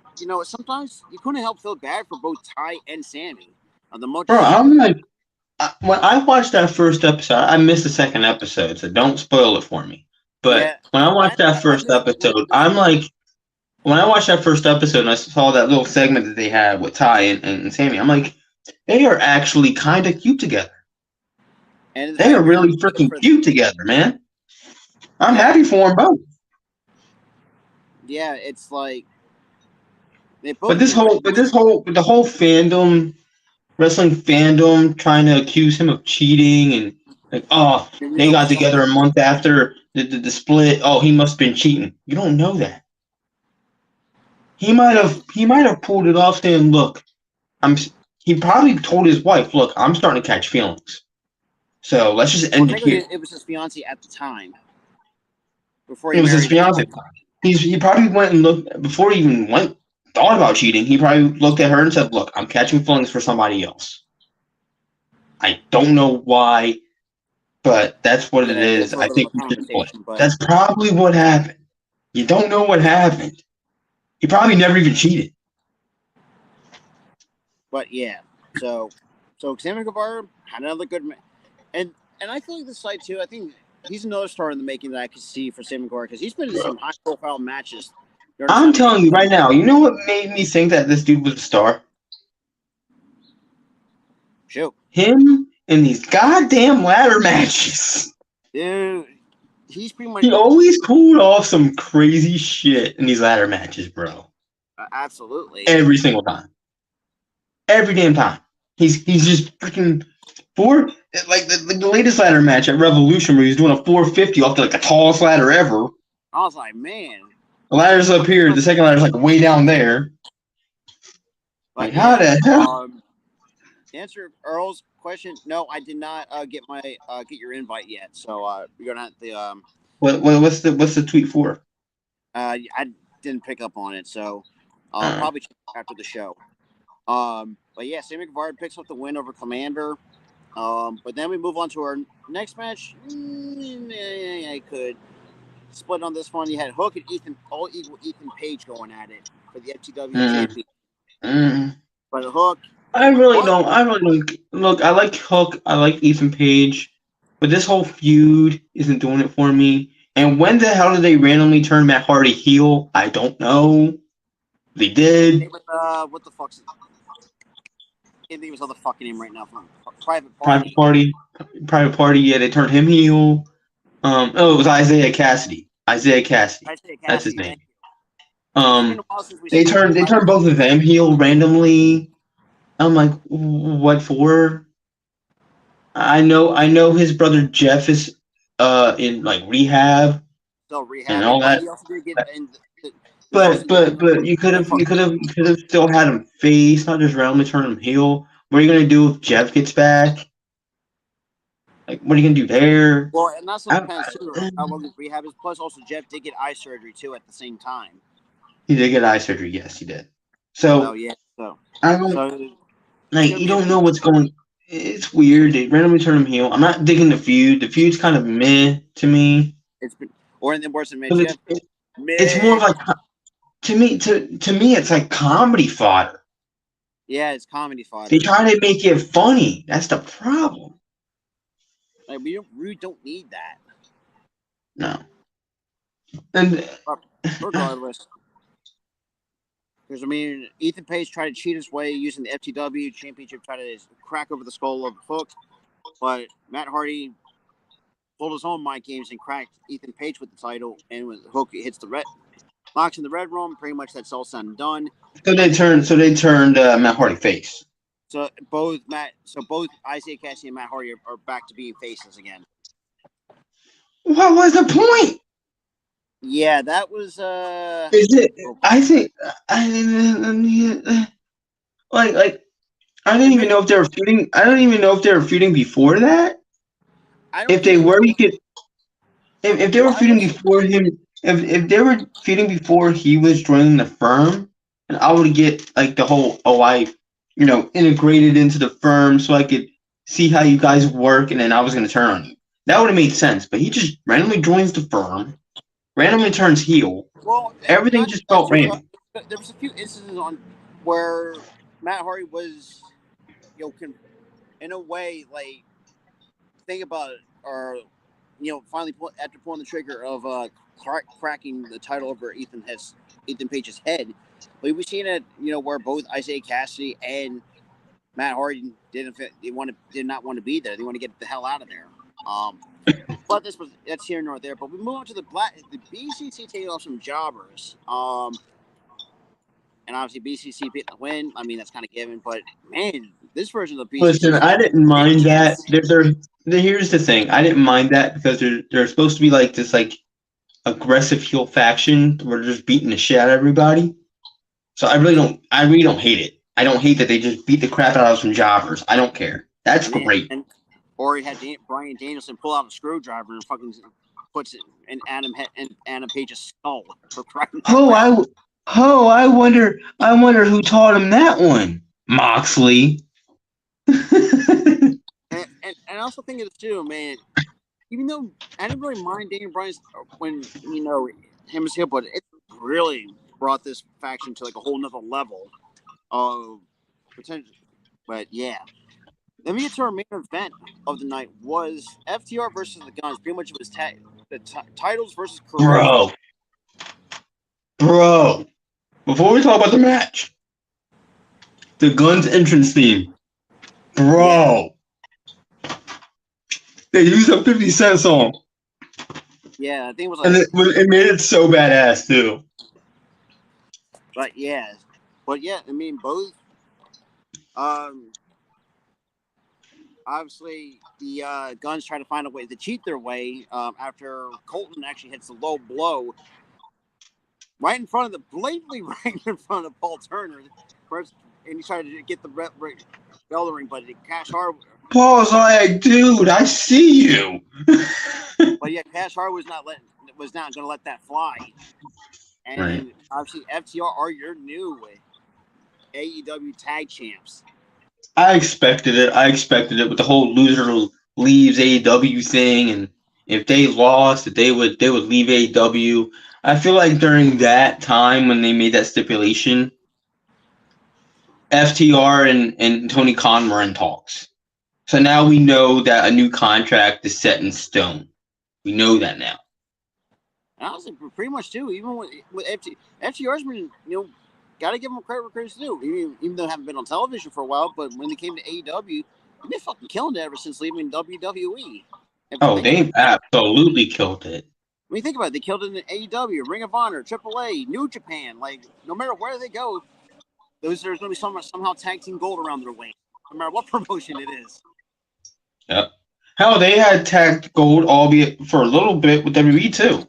sometimes you couldn't help feel bad for both Ty and Sammy. Bro, I'm like, when I watched that first episode, I missed the second episode, so don't spoil it for me. But when I watched that first episode, I'm like, when I watched that first episode and I saw that little segment that they had with Ty and Sammy, I'm like, they are actually kind of cute together. And the They fact are they're really doing it freaking for cute together, man. I'm yeah, happy for them both. yeah, it's like they But both this do great. whole, the whole fandom, wrestling fandom, trying to accuse him of cheating and like, oh, You they know, got together a month after the split. Oh, he must have been cheating. You don't know that. He might have pulled it off saying, look, I'm. He probably told his wife, look, I'm starting to catch feelings. So let's just well, end it technically, here. it was his fiance at the time before he It was his married his fiance. wife. He probably went and looked before he even thought about cheating. He probably looked at her and said, "Look, I'm catching feelings for somebody else. I don't know why, but that's what it Yeah, it's is. a I little bit think of a we should split." conversation, but That's probably what happened. You don't know what happened. He probably never even cheated. yeah. So Sammy Guevara had another good and I feel like this side too. I think he's another star in the making that I could see for Sammy Guevara because he's been in some high profile matches during his I'm time in telling you right AEW. now. You know what made me think that this dude was a star? Shoot, Him in these goddamn ladder matches. dude, he's pretty much He always pulled off some crazy shit in these ladder matches, bro. absolutely. Every single time. Every damn time. He's just freaking four like the latest ladder match at Revolution where he's doing a 450 off the tallest ladder ever. I was like, man, The ladder's up here, the second ladder's way down there. Like but how yeah. the hell? To answer Earl's question, no, I did not get get your invite yet. So you're gonna have to What's the tweet for? I didn't pick up on it, so I'll Uh, probably check after the show. But yeah, Sammy Guevara picks up the win over Commander. But then we move on to our next match. I could split on this one. You had Hook and all equal Ethan Page going at it for the FTW mm, champion. mm. But Hook, I really don't. I really don't. Look, I like Hook. I like Ethan Page, but this whole feud isn't doing it for me. And when the hell did they randomly turn Matt Hardy heel? I don't know. They did. what the fuck's can't think of his other fucking name right now from Private Private Party. Party. Private Party. Yeah, they turned him heel. Oh, it was Isaiah Cassidy. Isaiah Cassidy. Isaiah That's his Cassidy. name. It's been a while since we They seen turned both of them heel randomly. I'm like, what for? I know his brother Jeff is in rehab still and rehabbing, all but that. he also did get in. But you could have still had him face, not just randomly turn him heel. What are you gonna do if Jeff gets back? Like, what are you gonna do there? Well, and that's what depends too. How long his rehab is. Plus, also Jeff did get eye surgery too at the same time. He did get eye surgery. Yes, he did. So So yeah, so I don't so like. should You be don't know what's going. It's weird. They randomly turn him heel. I'm not digging the feud. The feud's kind of meh to me. it's been or anything worse than But Jeff. it's more of like to me it's like comedy fodder. Yeah, it's comedy fodder. They try to make it funny. That's the problem. Like we don't need that. No. And But regardless, because I mean, Ethan Page tried to cheat his way using the FTW Championship, try to crack over the skull of Hook, but Matt Hardy pulled his own mind games and cracked Ethan Page with the title, and when Hook hits the red, locks in the red room, pretty much that's all said and done. so they turned Matt Hardy face. So both Isaiah Cassidy and Matt Hardy are back to being faces again. What was the point? Yeah, that was Is it? I think I like I don't even know if they were feuding. I don't even know if they were feuding before that. If they were, you could. If they were feuding before him, if they were feuding before he was joining the firm, and I would get like the whole I integrated into the firm so I could see how you guys work, and then I was gonna turn on you. That would have made sense. But he just randomly joins the firm, randomly turns heel. Well, Everything just felt random. There was a few instances on where Matt Hardy was, in a way, like think about it, or finally after pulling the trigger of cracking the title over Ethan Page's head. But we've seen it, where both Isaiah Cassidy and Matt Hardy did not want to be there. They want to get the hell out of there. But that's here nor there. But we move on to the BCC taking off some jobbers. And obviously BCC beat the win. I mean, that's kind of given. But man, this version of the BCC. Listen, I didn't mind that. Here's the thing. I didn't mind that because they're supposed to be like this like aggressive heel faction where they're just beating the shit out of everybody. So I really don't hate it. I don't hate that they just beat the crap out of some jobbers. I don't care. That's great. Or he had Bryan Danielson pull out a screwdriver and fucking puts it in Adam Page's skull. I wonder who taught him that one. Moxley. and I also think of this too, man. Even though I didn't really mind Daniel Bryan when him as heel, but it really brought this faction to like a whole nother level of potential. But yeah. Let me get to our main event of the night was FTR versus the Guns. Pretty much it was the titles versus careers. Bro. Before we talk about the match, the Guns entrance theme. Bro. They used a 50 Cent song. Yeah, I think it was like... And it made it so badass, too. But yeah, I mean, both... Obviously, the Guns try to find a way to cheat their way after Colton actually hits the low blow blatantly right in front of Paul Turner. First, and he tried to get the bell ring, but Cash Harwood. Paul's like, dude, I see you. But yeah, Cash Harwood was not going to let that fly. And right. Obviously, FTR are your new AEW tag champs. I expected it with the whole loser leaves AEW thing, and if they lost, that they would leave AEW. I feel like during that time when they made that stipulation, FTR and Tony Khan were in talks. So now we know that a new contract is set in stone. We know that now. Honestly, pretty much too. Even with FTR's been, got to give them credit where credit's due. Even though they haven't been on television for a while, but when they came to AEW, they've been fucking killing it ever since leaving WWE. They've absolutely killed it. I mean, think about it. They killed it in AEW, Ring of Honor, AAA, New Japan. Like, no matter where they go, there's going to be somehow tag team gold around their waist, no matter what promotion it is. Yep. Hell, they had tag gold, albeit for a little bit, with WWE too.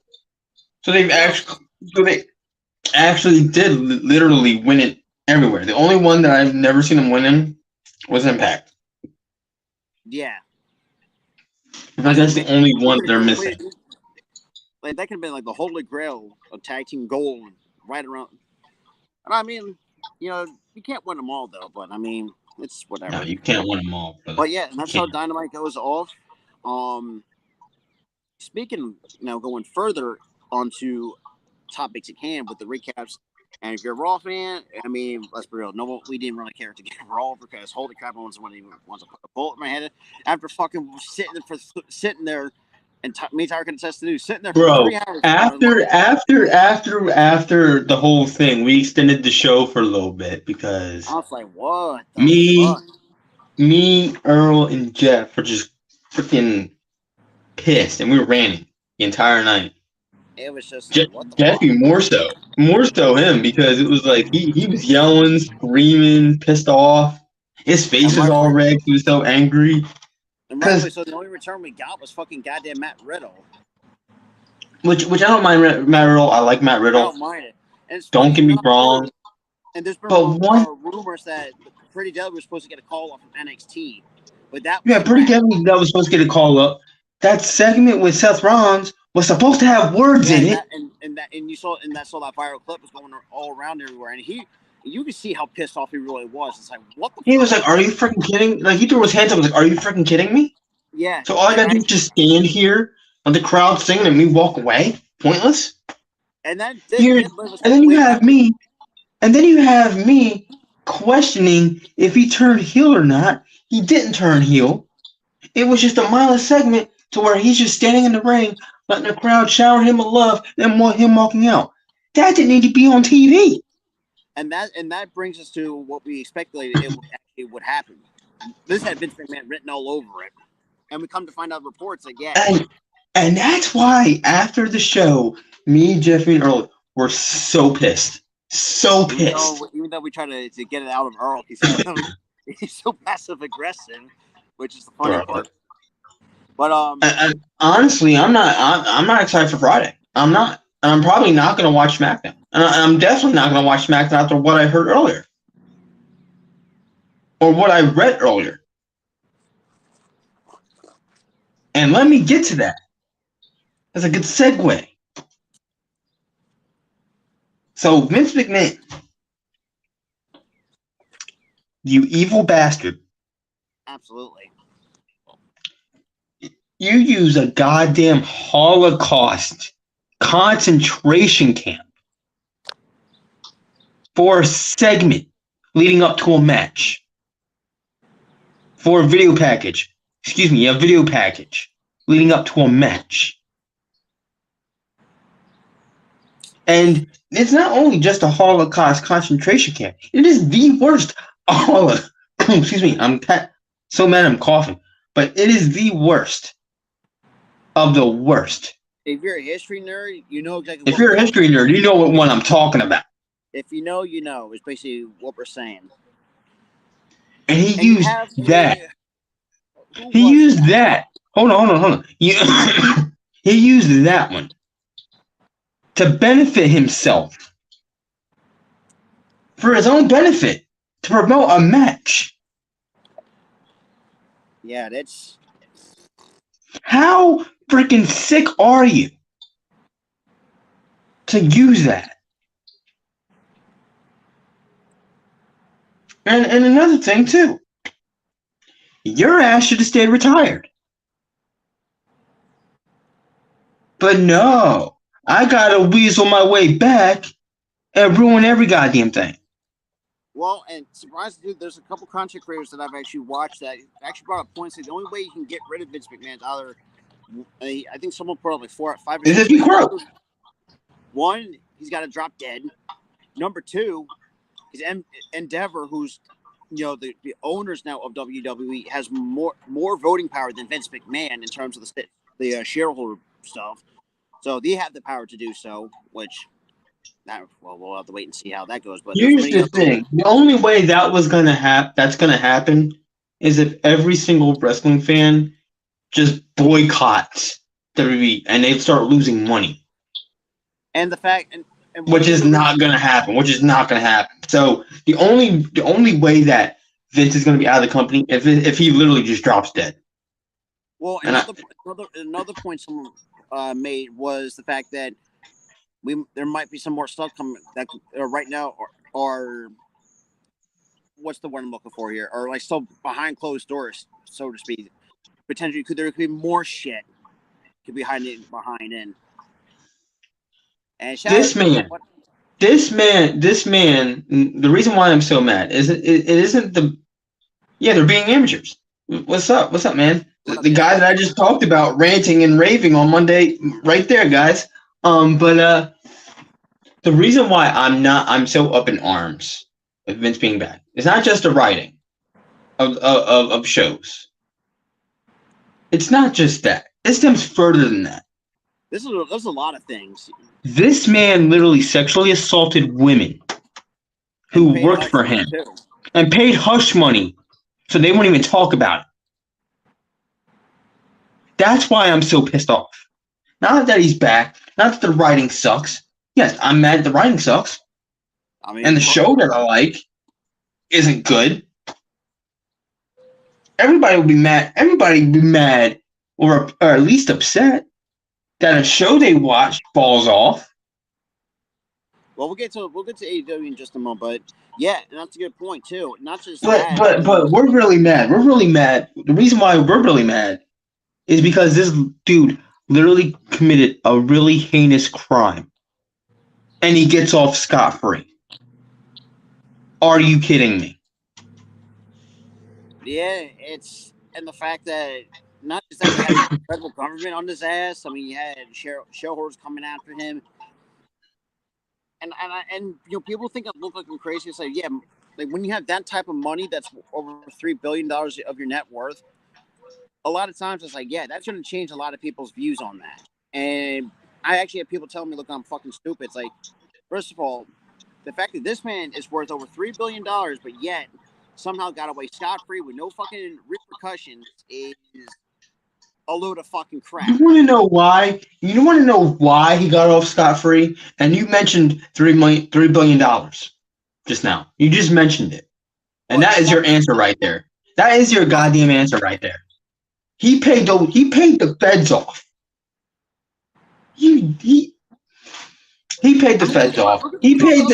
So they actually did literally win it everywhere. The only one that I've never seen them winning was Impact. Yeah. That's the only one they're missing. Like, that could have been like the holy grail of tag team gold right around. And I mean, you can't win them all though, but I mean, it's whatever. No, you can't win them all. But yeah, and that's how Dynamite goes off. Speaking, going further onto topics at hand with the recaps, and if you're a Raw fan, I mean, let's be real, we didn't really care to get Raw because holy crap, I wants to put a bullet in my head after fucking sitting there. And me and Tyler can attest to sitting there for 3 hours. After the whole thing, we extended the show for a little bit because I was like, "What?" Me, Earl, and Jeff were just freaking pissed, and we were ranting the entire night. It was just Jeffy more so him because it was like he was yelling, screaming, pissed off. His face was all red. He was so angry. And rightfully so, the only return we got was fucking goddamn Matt Riddle. Which I don't mind Matt Riddle. I like Matt Riddle. I don't mind it. And don't get me wrong. And there's been rumors that Pretty Deadly was supposed to get a call up from NXT. But Pretty Deadly that was supposed to get a call up. That segment with Seth Rollins was supposed to have words in it. And you saw that viral clip was going all around everywhere. And you can see how pissed off he really was. It's like, what the fuck? He was like, are you freaking kidding? Like, he threw his hands up and was like, are you freaking kidding me? Yeah. So all I gotta do is just stand here, let the crowd sing, and me walk away? Pointless? And then you have me questioning if he turned heel or not. He didn't turn heel. It was just a mindless segment to where he's just standing in the ring, letting the crowd shower him with love, and him walking out. That didn't need to be on TV. And that brings us to what we speculated it would actually it would happen. This had Vince McMahon written all over it, and we come to find out reports again. And that's why after the show, me, Jeffrey, and Earl were so pissed. So pissed. Even though we try to get it out of Earl, he's so passive aggressive, which is the funny part. But honestly, I'm not excited for Friday. I'm not. And I'm probably not going to watch SmackDown. And I'm definitely not going to watch SmackDown after what I heard earlier. Or what I read earlier. And let me get to that. That's a good segue. So, Vince McMahon, you evil bastard. Absolutely. You use a goddamn Holocaust concentration camp for a segment leading up to a match. For a video package. Excuse me, a video package leading up to a match. And it's not only just a Holocaust concentration camp. It is the worst Holocaust. Excuse me, I'm so mad I'm coughing. But it is the worst of the worst. If you're a history nerd, you know exactly. If you're a history nerd, you know what one I'm talking about. If you know, you know. It's basically what we're saying. And he used that. He used that. Hold on. He used that one to benefit himself. For his own benefit. To promote a match. Yeah, that's... How freaking sick are you to use that? And another thing, too. Your ass should have stayed retired. But no. I gotta weasel my way back and ruin every goddamn thing. Well, and surprisingly, there's a couple content creators that I've actually watched that actually brought up points that the only way you can get rid of Vince McMahon is either... I think someone put up like 4 or 5. Is if you croak? One, he's got to drop dead. Number 2, is Endeavor, who's the owners now of WWE, has more voting power than Vince McMahon in terms of the shareholder stuff. So they have the power to do so, which we'll have to wait and see how that goes. But here's the thing: the only way that's gonna happen is if every single wrestling fan just boycotts WWE and they start losing money. And the fact, which is not gonna happen. So the only way that Vince is gonna be out of the company if he literally just drops dead. Well, another point someone made was the fact that there might be some more stuff coming that right now are what's the word I'm looking for here? Or like still behind closed doors, so to speak. Potentially, there could be more shit could be hiding behind in. And this man. The reason why I'm so mad is it isn't the. Yeah, they're being amateurs. What's up, man? The guy that I just talked about ranting and raving on Monday, right there, guys. But the reason why I'm so up in arms with Vince being back, it's not just the writing of shows. It's not just that. It stems further than that. There's a lot of things. This man literally sexually assaulted women who worked for him and paid hush money so they won't even talk about it. That's why I'm so pissed off. Not that he's back. Not that the writing sucks. Yes, I'm mad the writing sucks. And the show that I like isn't good. Everybody would be mad. Everybody would be mad or at least upset that a show they watch falls off. Well, we'll get to AEW in just a moment, but yeah, and that's a good point too. Not just but we're really mad. We're really mad. The reason why we're really mad is because this dude literally committed a really heinous crime, and he gets off scot-free. Are you kidding me? Yeah, and the fact that not just that he had the federal government on his ass. I mean, you had shareholders coming after him. and people think I look like I'm crazy. Say, yeah, like when you have that type of money, that's over $3 billion of your net worth. A lot of times, it's like, yeah, that's going to change a lot of people's views on that. And I actually have people telling me, look, I'm fucking stupid. It's like, first of all, the fact that this man is worth over $3 billion, but yet somehow got away scot-free with no fucking repercussions is a load of fucking crap. You want to know why? You want to know why he got off scot-free? And you mentioned $3 billion just now. You just mentioned it. And that is your answer right there. That is your goddamn answer right there. He paid the feds off. He paid the feds off. He paid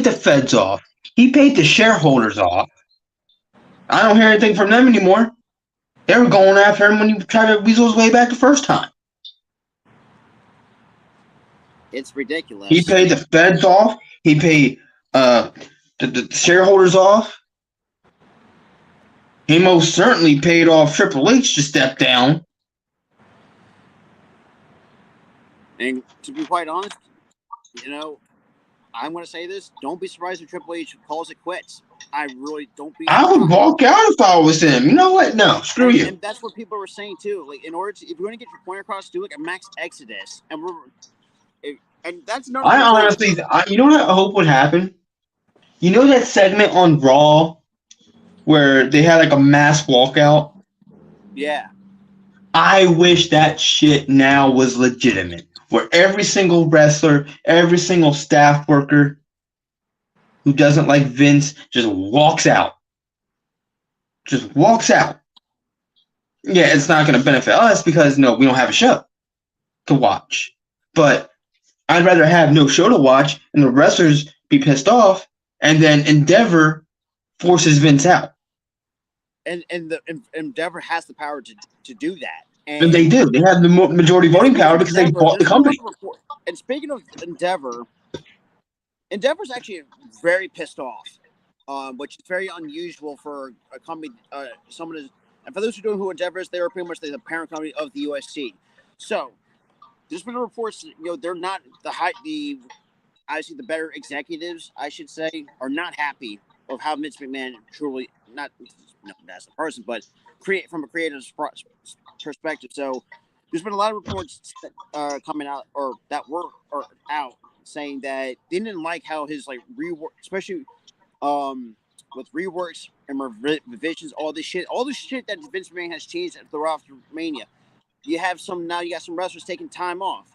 the feds off. He paid the shareholders off. I don't hear anything from them anymore. They were going after him when he tried to weasel his way back the first time. It's ridiculous. He paid the feds off. He paid the shareholders off. He most certainly paid off Triple H to step down. And to be quite honest, I'm going to say this. Don't be surprised if Triple H calls it quits. I really don't be surprised. I would walk out if I was him. You know what? No, screw you. And that's what people were saying, too. Like, if you're going to get your point across, do it at Max Exodus. And that's not. I honestly, you know what I hope would happen? You know that segment on Raw where they had like a mass walkout? Yeah. I wish that shit now was legitimate. Where every single wrestler, every single staff worker who doesn't like Vince just walks out. Just walks out. Yeah, it's not going to benefit us because, we don't have a show to watch. But I'd rather have no show to watch and the wrestlers be pissed off and then Endeavor forces Vince out. And Endeavor has the power to do that. And they do. They have the majority voting power because they bought the company. And speaking of Endeavor's actually very pissed off, which is very unusual for a company. And for those who don't know who Endeavor is, they are pretty much the parent company of the UFC. So there's been reports, they're not obviously the better executives, I should say, are not happy of how Vince McMahon truly that's the person, but from a creative perspective. So there's been a lot of reports coming out out saying that they didn't like how his rework, especially with reworks and revisions, all this shit that Vince McMahon has changed throughout Mania. You got some wrestlers taking time off.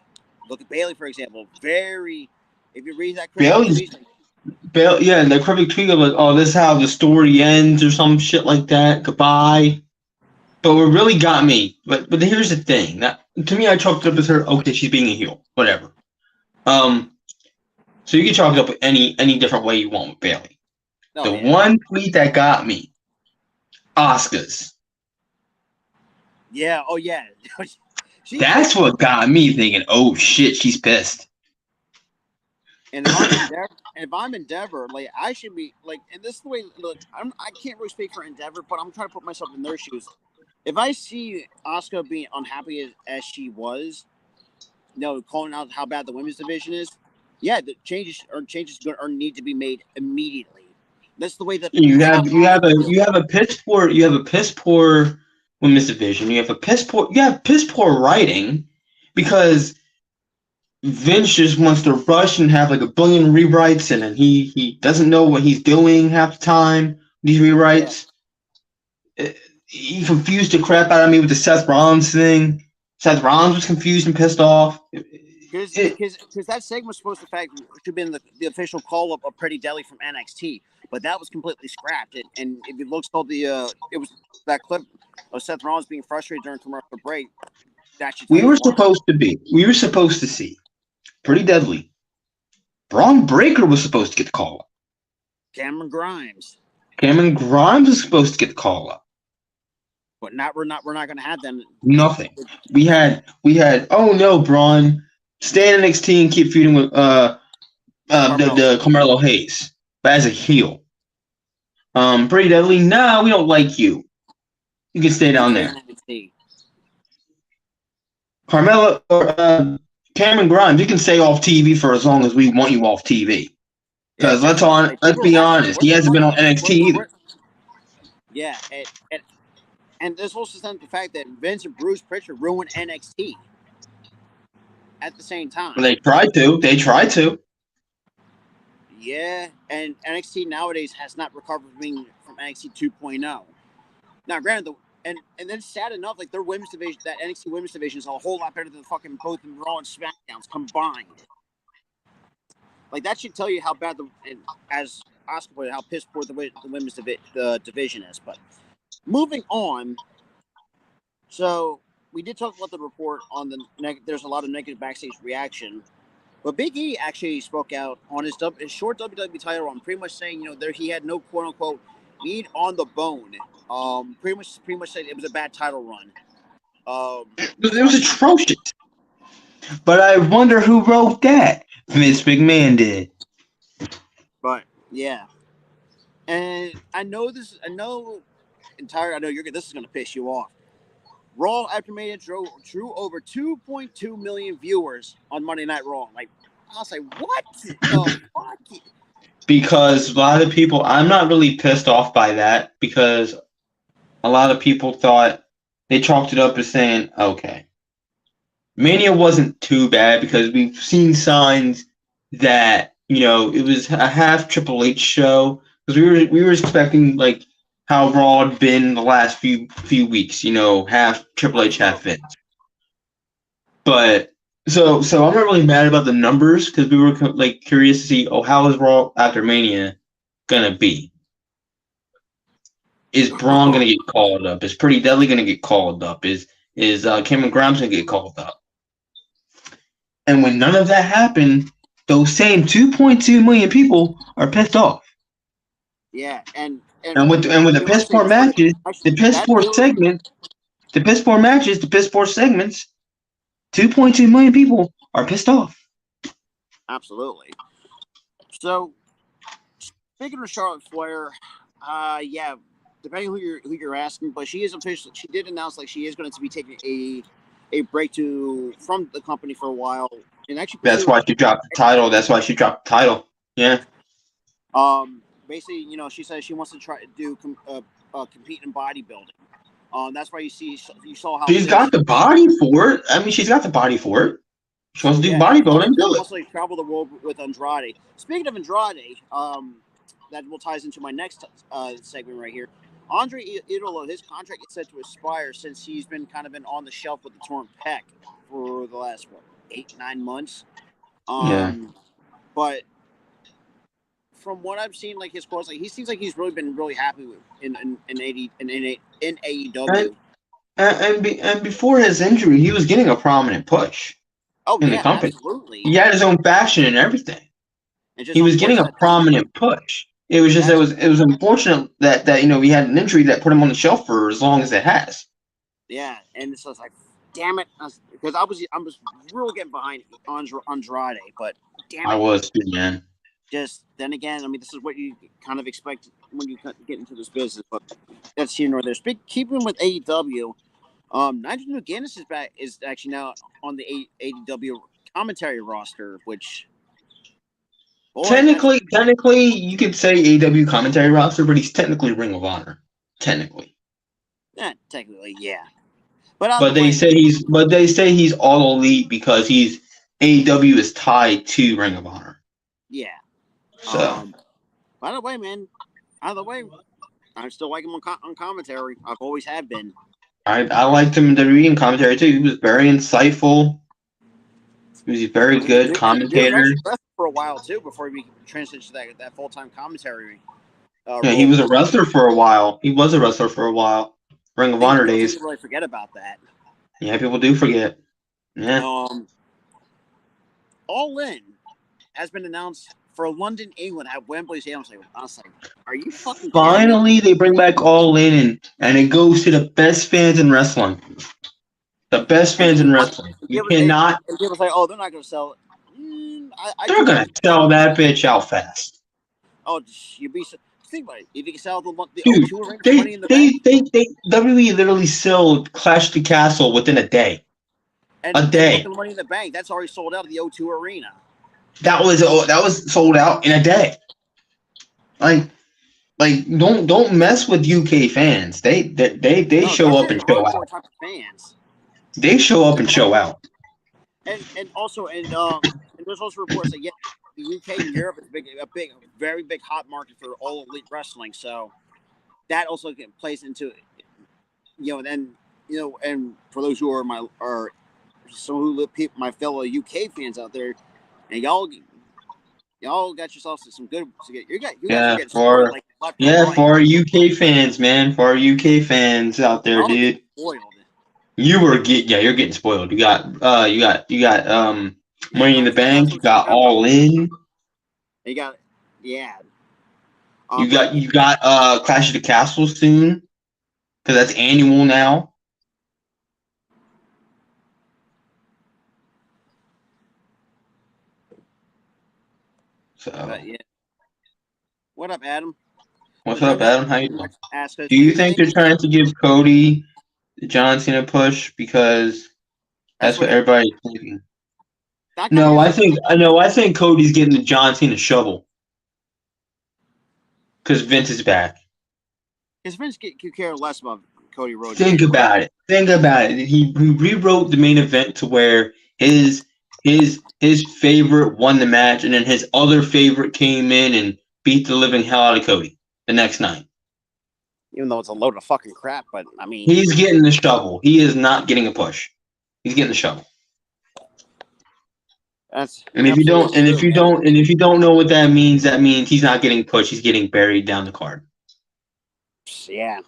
Look at Bayley, for example. If you read that the cryptic tweet of this is how the story ends or some shit like that. Goodbye. But what really got me, but here's the thing. To me, I chalked it up as her. Okay, she's being a heel. Whatever. So you can chalk it up any different way you want with Bayley. One tweet that got me, Asuka's. Yeah. Oh yeah. That's what got me thinking. Oh shit, she's pissed. And if I'm Endeavor, I should be and this is the way. Look, I can't really speak for Endeavor, but I'm trying to put myself in their shoes. If I see Asuka being unhappy as she was, calling out how bad the women's division is, yeah, the changes need to be made immediately. That's the way that you have a piss poor women's division. You have piss poor writing because Vince just wants to rush and have a billion rewrites, and then he doesn't know what he's doing half the time. These rewrites, he confused the crap out of me with the Seth Rollins thing. Seth Rollins was confused and pissed off. Because that segment was supposed to should have been the official call up of Pretty Deadly from NXT, but that was completely scrapped. And if you look at it was that clip of Seth Rollins being frustrated during commercial break. We were supposed to see Pretty Deadly. Braun Breaker was supposed to get the call up. Cameron Grimes was supposed to get the call up. But we're not going to have them. Nothing. We had. Oh no, Braun, stay in NXT and keep feuding with the Carmelo Hayes, but as a heel. Pretty Deadly. No, we don't like you. You can stay down there. Carmelo or Cameron Grimes, you can stay off TV for as long as we want you off TV. Because let's be honest, he hasn't been on NXT either. Yeah, and there's also the fact that Vince and Bruce Pritchard ruined NXT at the same time. Well, they tried to. Yeah, and NXT nowadays has not recovered from NXT 2.0. Now, granted, and then sad enough, like their women's division, that NXT women's division is a whole lot better than fucking both Raw and SmackDowns combined. Like that should tell you how bad as Oscar put it, how piss poor the women's division is. But moving on, so we did talk about the report on there's a lot of negative backstage reaction, but Big E actually spoke out on his short WWE title run, pretty much saying he had no quote unquote meat on the bone. Pretty much said it was a bad title run. It was atrocious. But I wonder who wrote that. Vince McMahon did. But yeah, and I know this is going to piss you off. Raw after Mania drew over 2.2 million viewers on Monday Night Raw. Like, I was like, what the fuck? Because a lot of people, I'm not really pissed off by that because a lot of people thought they chalked it up as saying, okay, Mania wasn't too bad because we've seen signs that, it was a half Triple H show because we were expecting like how Raw had been the last few weeks, half Triple H, half Vince. But so I'm not really mad about the numbers because we were like curious to see, how is Raw after Mania gonna be? Is Braun gonna get called up? Is Pretty Deadly gonna get called up? Is Cameron Grimes gonna get called up? And when none of that happened, those same 2.2 million people are pissed off. Yeah, and with the piss poor matches, the piss poor segments, the piss poor matches, the piss poor segments, 2.2 million people are pissed off. Absolutely. So, speaking of Charlotte Flair, depending who you're asking, but she did announce like she is going to be taking a break from the company for a while, and actually that's why she dropped the title. Yeah. Basically, she says she wants to try to do compete in bodybuilding. That's why you saw how she's got the body for it. I mean, she's got the body for it. She wants to do bodybuilding. She wants to travel the world with Andrade. Speaking of Andrade, that will ties into my next segment right here. Andre Idolo, his contract is set to expire since he's been kind of on the shelf with the torn pec for the last 8-9 months. But from what I've seen, like his quotes, like he seems like he's really been really happy with in AEW. And before his injury, he was getting a prominent push in the company. Absolutely. He had his own fashion and everything. He was getting a prominent push. It was just it was unfortunate that he had an injury that put him on the shelf for as long as it has. Yeah, and it's just like, damn it, because I was really getting behind Andrade, but damn it, I was too, man. Just then again, I mean, this is what you kind of expect when you get into this business, but that's here nor there. Keeping with AEW, Nigel McGuinness is actually now on the AEW commentary roster, which. Technically, you could say AEW commentary roster, but he's technically Ring of Honor. Technically. Yeah, technically, yeah. But they say he's all elite because AEW is tied to Ring of Honor. Yeah. So. By the way, man. I still like him on commentary. I've always have been. I liked him in the reading commentary too. He was very insightful. He was a very good commentator. He was for a while too before he transitioned to that full-time commentary. He was a wrestler for a while. Ring of Honor days. People really forget about that. Yeah, people do forget. Yeah. All In has been announced for London, England at Wembley Stadium. I was like, are you fucking Finally, they bring back All In and it goes to the best fans in wrestling. The best fans in wrestling. You cannot. And people say, "Oh, they're not going to sell it." They're going to sell that bitch out fast. Oh, you'd be. Think about it. If you can sell the Dude, O2 ring for money in the bank. WWE literally sold Clash of the Castle within a day. And A look day. at the Money in the Bank. That's already sold out of the O2 Arena. That was sold out in a day. Like don't mess with UK fans. They No, show they're up very and show hardcore out. type of fans. They show up and show out. And also and there's also reports that the UK and Europe is very big hot market for all elite wrestling. So that also plays into then and for those who are my fellow UK fans out there, and y'all got yourselves some good. You guys are Yeah, getting spoiled like left and right. for our UK fans, man. For our UK fans out there, Y'all dude. getting spoiled. You're getting spoiled. You got Money in the Clash of the Bank, you Castle in got September. All In. You got yeah. You got Clash of the Castle soon. Because that's annual now. So Yeah. What up, Adam? what's up, Adam? How you doing? Ask us, Do you think they're trying to give Cody the John Cena push because that's what everybody's thinking? No, I think Cody's getting the John Cena shovel because Vince is back. Because Vince could care less about Cody Rhodes. Think about it. He rewrote the main event to where his favorite won the match, and then his other favorite came in and beat the living hell out of Cody the next night. Even though it's a load of fucking crap, but I mean, he's getting the shovel. He is not getting a push. He's getting the shovel. If you don't know what that means he's not getting pushed. He's getting buried down the card. Yeah,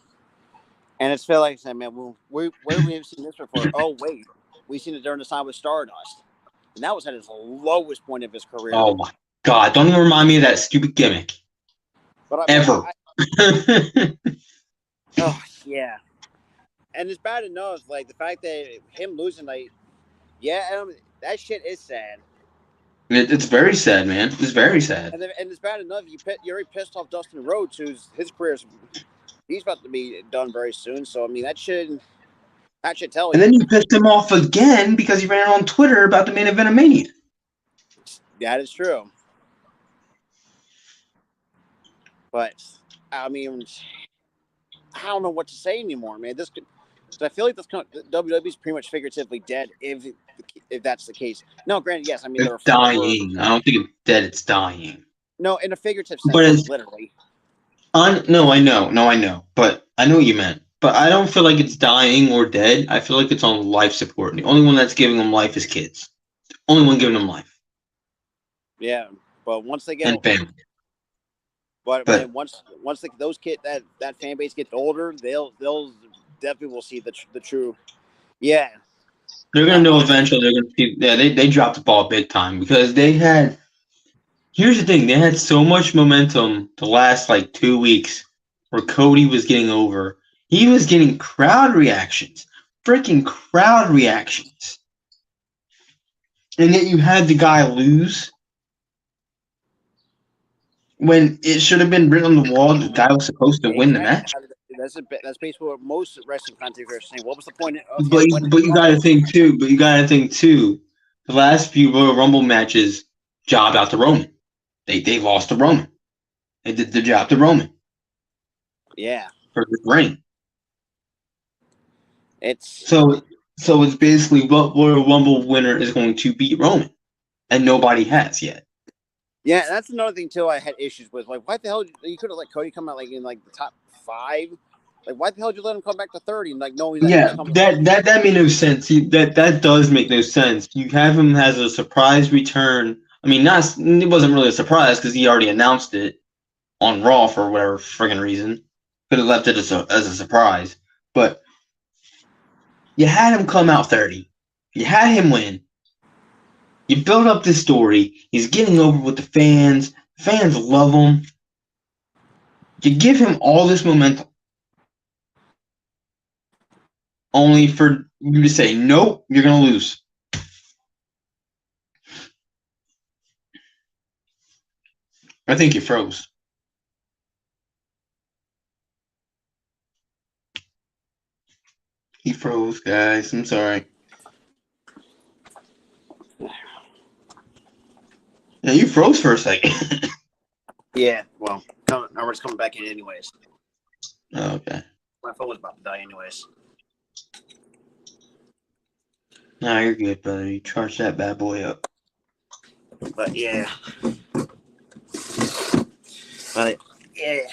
and it's feel like I said, man, where we have seen this before? Oh wait, we've seen it during the time with Stardust, and that was at his lowest point of his career. Oh my god! Don't even remind me of that stupid gimmick. But ever. Oh yeah, and it's bad enough. Like the fact that him losing, like, that shit is sad. It's very sad, man. It's very sad. And it's bad enough. You're already pissed off Dustin Rhodes, his career's he's about to be done very soon. So I mean, that should tell you. And then you pissed him off again because he ran on Twitter about the main event of Mania. That is true. But I mean, I don't know what to say anymore, man. I feel like WWE's pretty much figuratively dead if that's the case. No, granted, yes. I mean, it's dying. I don't think it's dead. It's dying. No, in a figurative sense, but it's literally. No, I know. But I know what you meant. But I don't feel like it's dying or dead. I feel like it's on life support. The only one that's giving them life is kids. The only one giving them life. Yeah, but once they get and family. But once those that fan base gets older, they'll definitely will see the true. Yeah, they're gonna know eventually. They're gonna see. Yeah, they dropped the ball big time because they had. Here's the thing: they had so much momentum the last 2 weeks, where Cody was getting over. He was getting crowd reactions, freaking crowd reactions, and yet you had the guy lose. When it should have been written on the wall, the guy was supposed to win the match. That's basically what most wrestling commentators are saying. What was the point But you got to think too. The last few Royal Rumble matches jobbed out to Roman. They lost to Roman. They did the job to Roman. Yeah. For the ring. So it's basically what Royal Rumble winner is going to beat Roman, and nobody has yet. Yeah, that's another thing too. I had issues with why the hell you could have let Cody come out in the top 5. Why the hell did you let him come back to 30 and knowing that that made no sense. That does make no sense. You have him as a surprise return. I mean, it wasn't really a surprise because he already announced it on Raw for whatever friggin' reason. Could have left it as a surprise, but you had him come out 30. You had him win. You build up this story. He's getting over with the fans. Fans love him. You give him all this momentum. Only for you to say, nope, you're going to lose. I think you froze. He froze, guys. I'm sorry. Yeah, you froze for a second. Yeah, well, it's coming back in anyways. Oh, okay. My phone was about to die anyways. Nah, you're good, brother. You charge that bad boy up. But yeah. Yeah.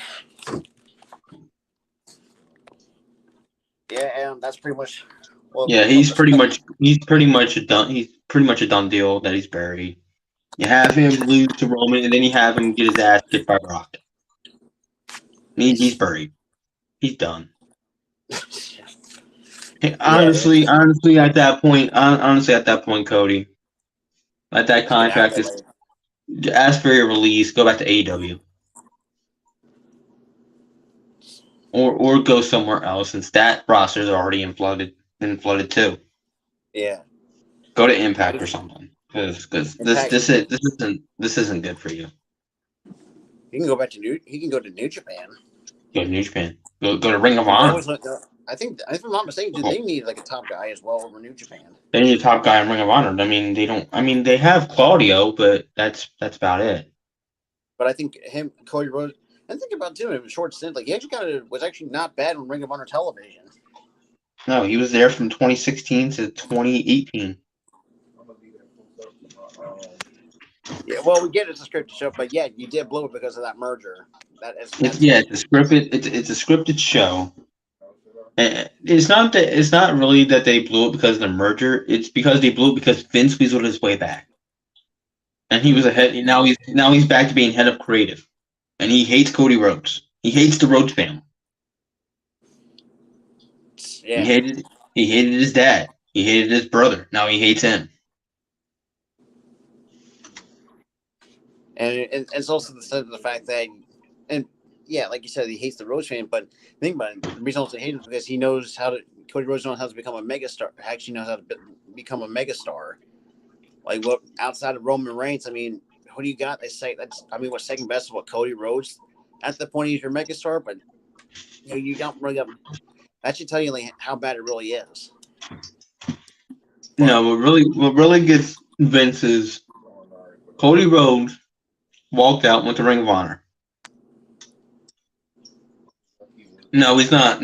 Yeah, and that's pretty much. Well, Yeah, he's pretty much a done deal that he's buried. You have him lose to Roman, and then you have him get his ass kicked by Rock. He's buried. He's done. Hey, honestly, at that point, Cody, at that contract, is ask for your release. Go back to AEW, or go somewhere else since that roster's already been flooded too. Yeah. Go to Impact or something, because this isn't good for you. He can go back to New Japan. Go to New Japan. Go to Ring of Honor. I think, if I'm not mistaken, they need like a top guy as well over New Japan. They need a top guy in Ring of Honor. I mean, they don't. I mean, they have Claudio, but that's about it. But I think Cody Rhodes, and think about too, in a short stint, like he actually was actually not bad on Ring of Honor television. No, he was there from 2016 to 2018. Yeah, well, we get it's a scripted show, but yeah, you did blow it because of that merger. It's a scripted show. It's not really that they blew it because of the merger. It's because they blew it because Vince weaseled his way back, and he was ahead. Now he's back to being head of creative, and he hates Cody Rhodes. He hates the Rhodes family. Yeah. He hated his dad. He hated his brother. Now he hates him. And it's also the fact that, and yeah, like you said, he hates the Rhodes family. But think about it. The reason he hates him is because he knows Cody Rhodes knows how to become a megastar. Actually knows how to become a megastar. Like what outside of Roman Reigns, I mean, who do you got? They say what's second best of what Cody Rhodes at the point he's your megastar, but you don't really got. That should tell you like how bad it really is. No, what really gets Vince is Cody Rhodes walked out, went to Ring of Honor. No, he's not.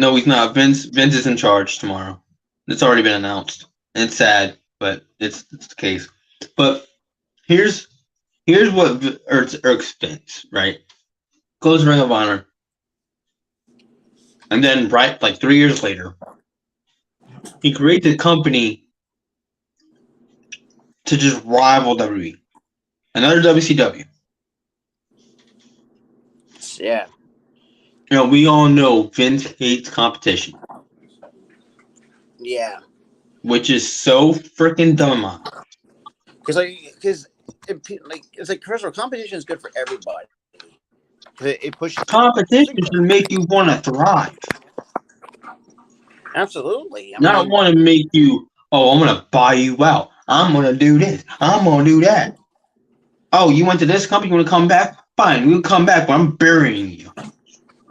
Vince is in charge tomorrow. It's already been announced. It's sad, but it's the case. But here's what irks Vince, right? Goes to Ring of Honor. And then like 3 years later, he created a company to just rival WWE. Another WCW. Yeah. We all know Vince hates competition. Yeah. Which is so freaking dumb. Because it's like personal competition is good for everybody. It pushes competition to make you want to thrive. Absolutely. Not want to make you, I'm going to buy you out. I'm going to do this. I'm going to do that. Oh, you went to this company? You want to come back? Fine, we'll come back, but I'm burying you.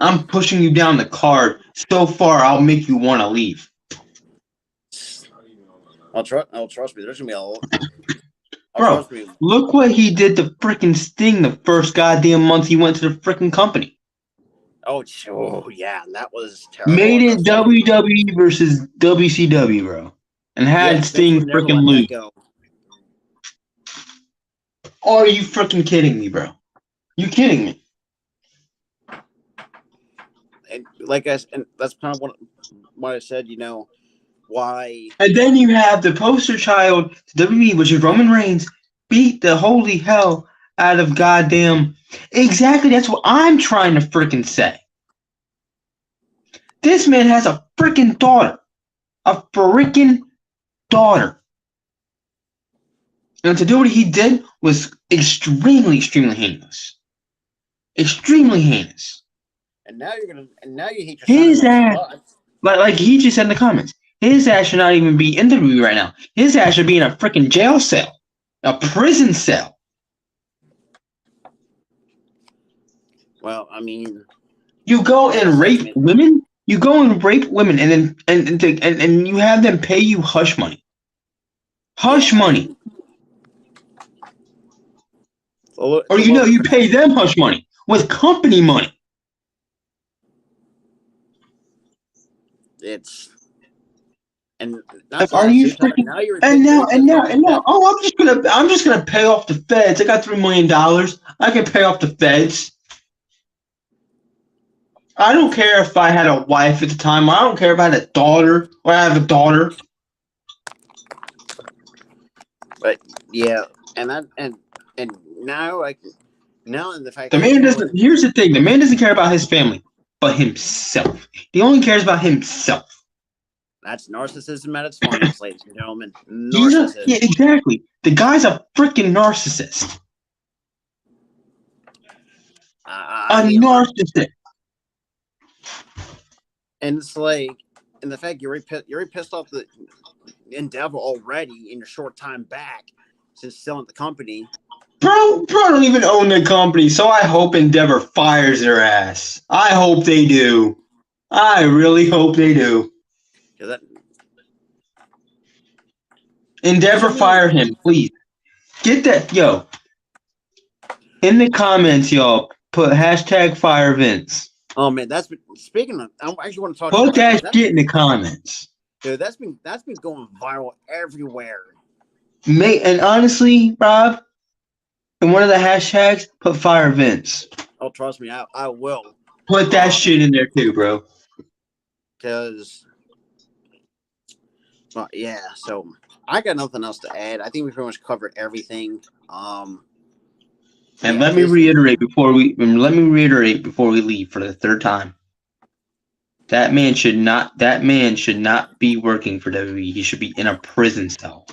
I'm pushing you down the card so far, I'll make you want to leave. Trust me. There's going to be a lot. Bro, look what he did to freaking Sting the first goddamn month he went to the freaking company. Oh, yeah, that was terrible. Made it WWE versus WCW, bro. And had Sting freaking lose. Are you freaking kidding me, bro? You kidding me? And and that's kind of what I said, why. And then you have the poster child to WWE, which is Roman Reigns, beat the holy hell out of goddamn. Exactly, that's what I'm trying to freaking say. This man has a freaking daughter. A freaking daughter. And to do what he did was extremely, extremely heinous. Extremely heinous. And now you hate your his ass. Like he just said in the comments, his ass should not even be in the WWE right now. His ass should be in a freaking jail cell. A prison cell. Well, I mean, you go and rape women? You go and rape women and then and you have them pay you hush money. Hush money. Well, Or you pay them hush money with company money. it's and not Are that you too, Tyler, freaking now you're and you're now and pissed now off and the now? devil. Oh, I'm just gonna pay off the feds. I got $3 million. I can pay off the feds. I don't care if I had a wife at the time. I don't care if I had a daughter or I have a daughter. But yeah, and that and now now in the fact The that man doesn't. Here's the thing: the man doesn't care about his family, but himself. He only cares about himself. that's narcissism at its finest, ladies and gentlemen. Yeah, exactly. The guy's a freaking narcissist. I A mean, narcissist. and it's like, and the fact you're already pissed off the Endeavor already in your short time back since selling the company. Bro don't even own the company, so I hope Endeavor fires their ass. I hope they do. I really hope they do. That, Endeavor, fire him, please. Get that, yo. In the comments, y'all, put hashtag fire Vince. oh man, that's been speaking of. I actually want to talk Put about that shit in the comments. Dude, that's been going viral everywhere. And honestly, Rob, in one of the hashtags, put fire Vince. Oh, trust me, I will. Put that shit in there too, bro. Because, well, yeah. So I got nothing else to add. I think we pretty much covered everything. And let me reiterate before we leave for the third time. That man should not be working for WWE. He should be in a prison cell.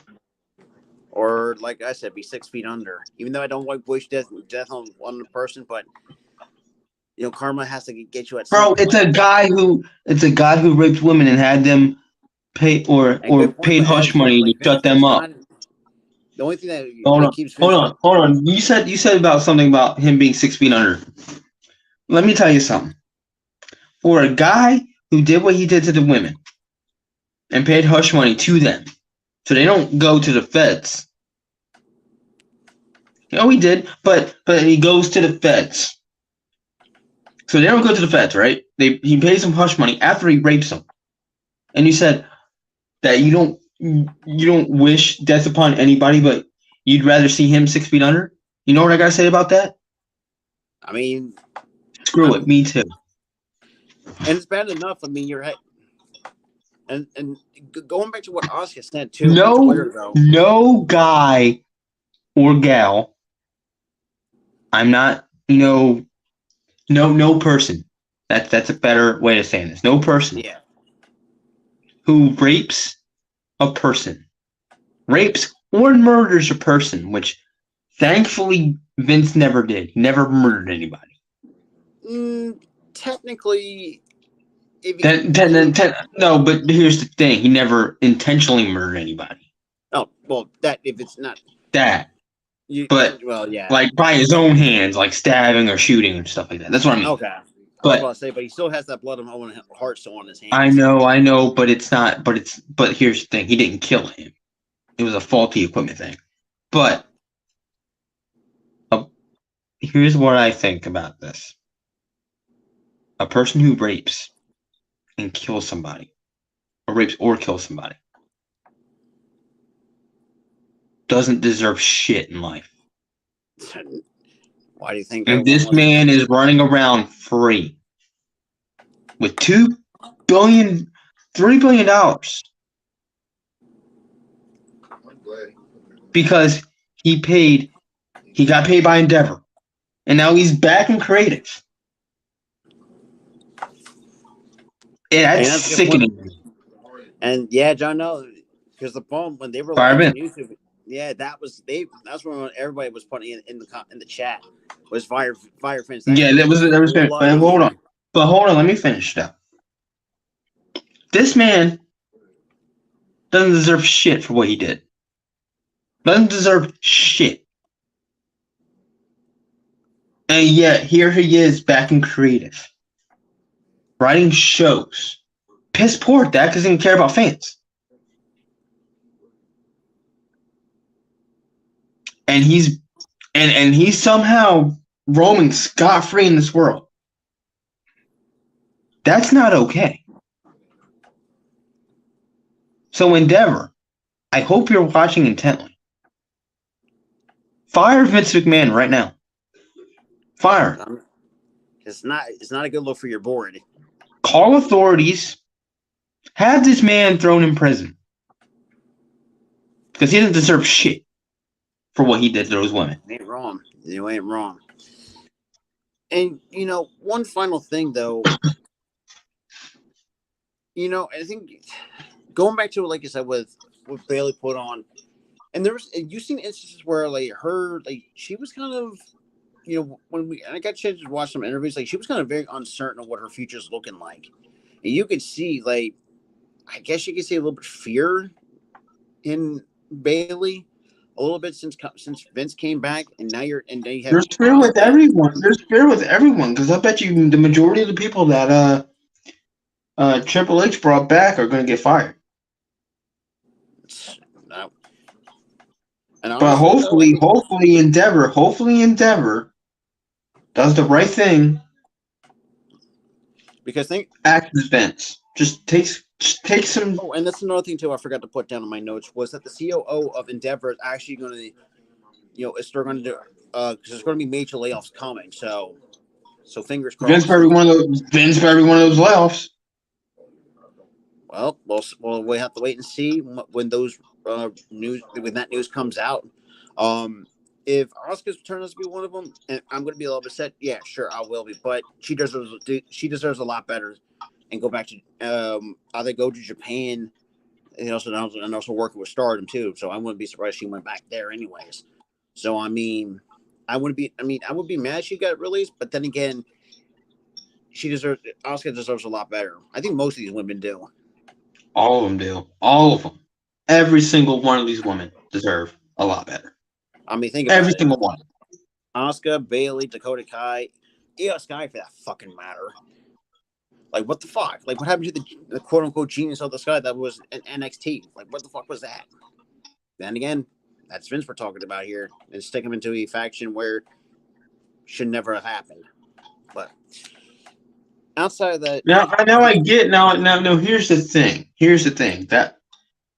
Or, like I said, be 6 feet under. Even though I don't wish death on one person, but karma has to get you at. Bro, it's a guy who raped women and had them pay or paid hush money to shut them up. The only thing that keeps hold on. You said about something about him being 6 feet under. Let me tell you something. For a guy who did what he did to the women and paid hush money to them, so they don't go to the feds. He did, but he goes to the feds. So they don't go to the feds, right? He pays them hush money after he rapes them. And you said that you don't wish death upon anybody, but you'd rather see him 6 feet under? You know what I gotta say about that? I mean, screw it. Me too. And it's bad enough. I mean, you're and going back to what Oscar said too. No guy or gal. I'm not. No person. That's a better way of saying this. No person. Yeah. Who rapes a person, rapes or murders a person, which thankfully Vince never did. He never murdered anybody. Technically, no, but here's the thing: he never intentionally murdered anybody. Oh well, that if it's not that, yeah, like by his own hands, like stabbing or shooting and stuff like that. That's what I mean. Okay, I was about to say, but he still has that blood of Owen Hart still on his hands. I know, but it's not. But here's the thing: he didn't kill him. It was a faulty equipment thing. But here's what I think about this: a person who rapes and kills somebody, or rapes or kills somebody, doesn't deserve shit in life. Why do you think? And this man is running around free with $3 billion. Because he got paid by Endeavor, and now he's back in creative. And that's sickening. And yeah, John, no, because the problem when they were on YouTube, yeah, that's when everybody was putting in the chat was fire fence. Yeah, that was but hold on, let me finish that. This man doesn't deserve shit for what he did. Doesn't deserve shit. And yet here he is back in creative. Writing shows. Piss poor at that because he didn't care about fans. And he's and he's somehow roaming scot-free in this world. That's not okay. So Endeavor, I hope you're watching intently. Fire Vince McMahon right now. Fire. It's not a good look for your board. Call authorities. Have this man thrown in prison. Because he doesn't deserve shit for what he did to those women. You ain't wrong. You ain't wrong. And, one final thing, though. I think going back to, like I said, with what Bayley put on, and you've seen instances where, like, she was kind of, when I got a chance to watch some interviews, like, she was kind of very uncertain of what her future's looking like. And you could see, like, I guess you could see a little bit of fear in Bayley a little bit since Vince came back, and now you have. There's fear with everyone. There's fear with everyone because I bet you the majority of the people that Triple H brought back are going to get fired. No. And but hopefully Endeavor does the right thing. Because acts as Vince. Just take some. Oh, and that's another thing too. I forgot to put down in my notes was that the COO of Endeavor is actually going to, is they're going to do because there's going to be major layoffs coming. So fingers crossed. Vince for every one of those layoffs. Well, we have to wait and see when those when that news comes out. If Asuka's turn out to be one of them, and I'm going to be a little bit upset, yeah, sure, I will be. But she deserves a lot better, and go back to either go to Japan, and also working with Stardom too. So I wouldn't be surprised she went back there anyways. So I would be mad she got released, but then again, Asuka deserves a lot better. I think most of these women do. All of them do. All of them. Every single one of these women deserve a lot better. I mean, think about every single one. Asuka, Bayley, Dakota Kai, Io Sky for that fucking matter. Like, what the fuck? Like, what happened to the quote unquote genius of the Sky that was an NXT? Like, what the fuck was that? Then again, that's Vince we're talking about here, and stick him into a faction where should never have happened. But outside of that, now I get now. Here's the thing. That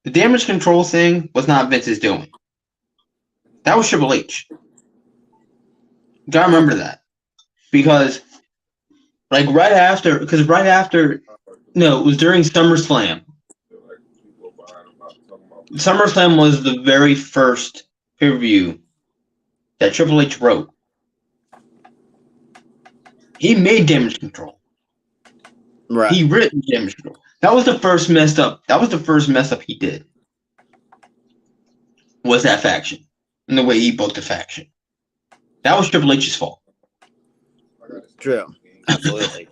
the damage control thing was not Vince's doing. That was Triple H. You gotta remember that. Because, it was during SummerSlam. SummerSlam was the very first pay-per-view that Triple H wrote. He made damage control. Right. He written damage control. That was the first mess up he did. Was that faction. And the way he booked the faction. That was Triple H's fault. True. Absolutely.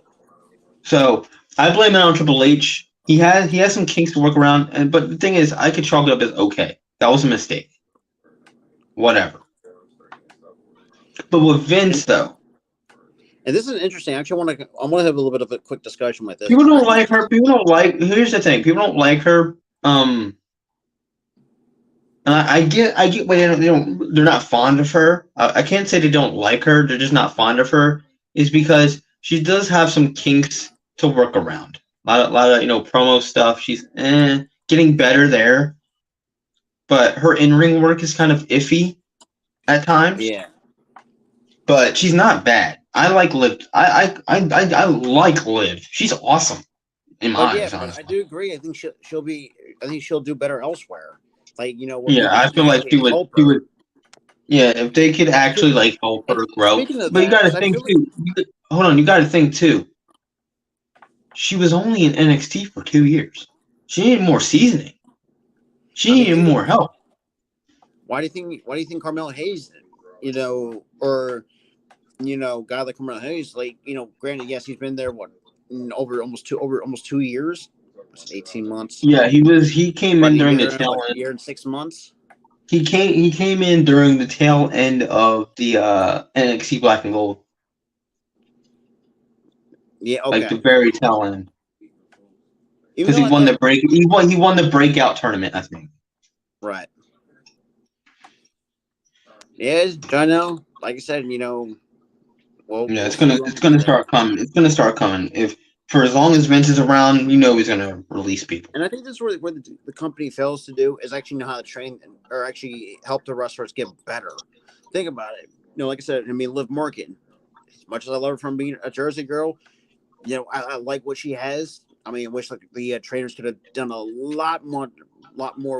So I blame it on Triple H. He has some kinks to work around, but the thing is, I could chalk it up as okay. That was a mistake. Whatever. But with Vince though. And this is interesting. Actually, I want to have a little bit of a quick discussion with this. People don't like her. Here's the thing. People don't like her. I get why they're not fond of her. I can't say they don't like her. They're just not fond of her. Is because she does have some kinks to work around. A lot of promo stuff. She's getting better there, but her in-ring work is kind of iffy at times. Yeah, but she's not bad. I like Liv. I like Liv. She's awesome in my eyes. Honestly. I do agree. I think she'll do better elsewhere. Like I feel like she would. Yeah, if they could actually help her grow. But you got to think too. Hold on, you got to think too. She was only in NXT for 2 years. She needed more seasoning. She needed more help. Why do you think Carmelo Hayes, or guy like Carmelo Hayes, granted, yes, he's been there over almost 2 years. 18 months. Yeah, he came in during the tail end. Year and 6 months. He came in during the tail end of the NXT Black and Gold. Yeah, okay. The very tail end. Because he won the breakout tournament, I think. Right. Yeah, Jonell. Like I said, Yeah, we'll it's see gonna what it's happens gonna there. start coming. It's gonna start coming. If for as long as Vince is around, he's gonna release people. And I think that's where the company fails to do is actually know how to train or actually help the wrestlers get better. Think about it. Like I said, I mean, Liv Morgan, as much as I love her from being a Jersey girl, I like what she has. I mean, I wish like the trainers could have done a lot more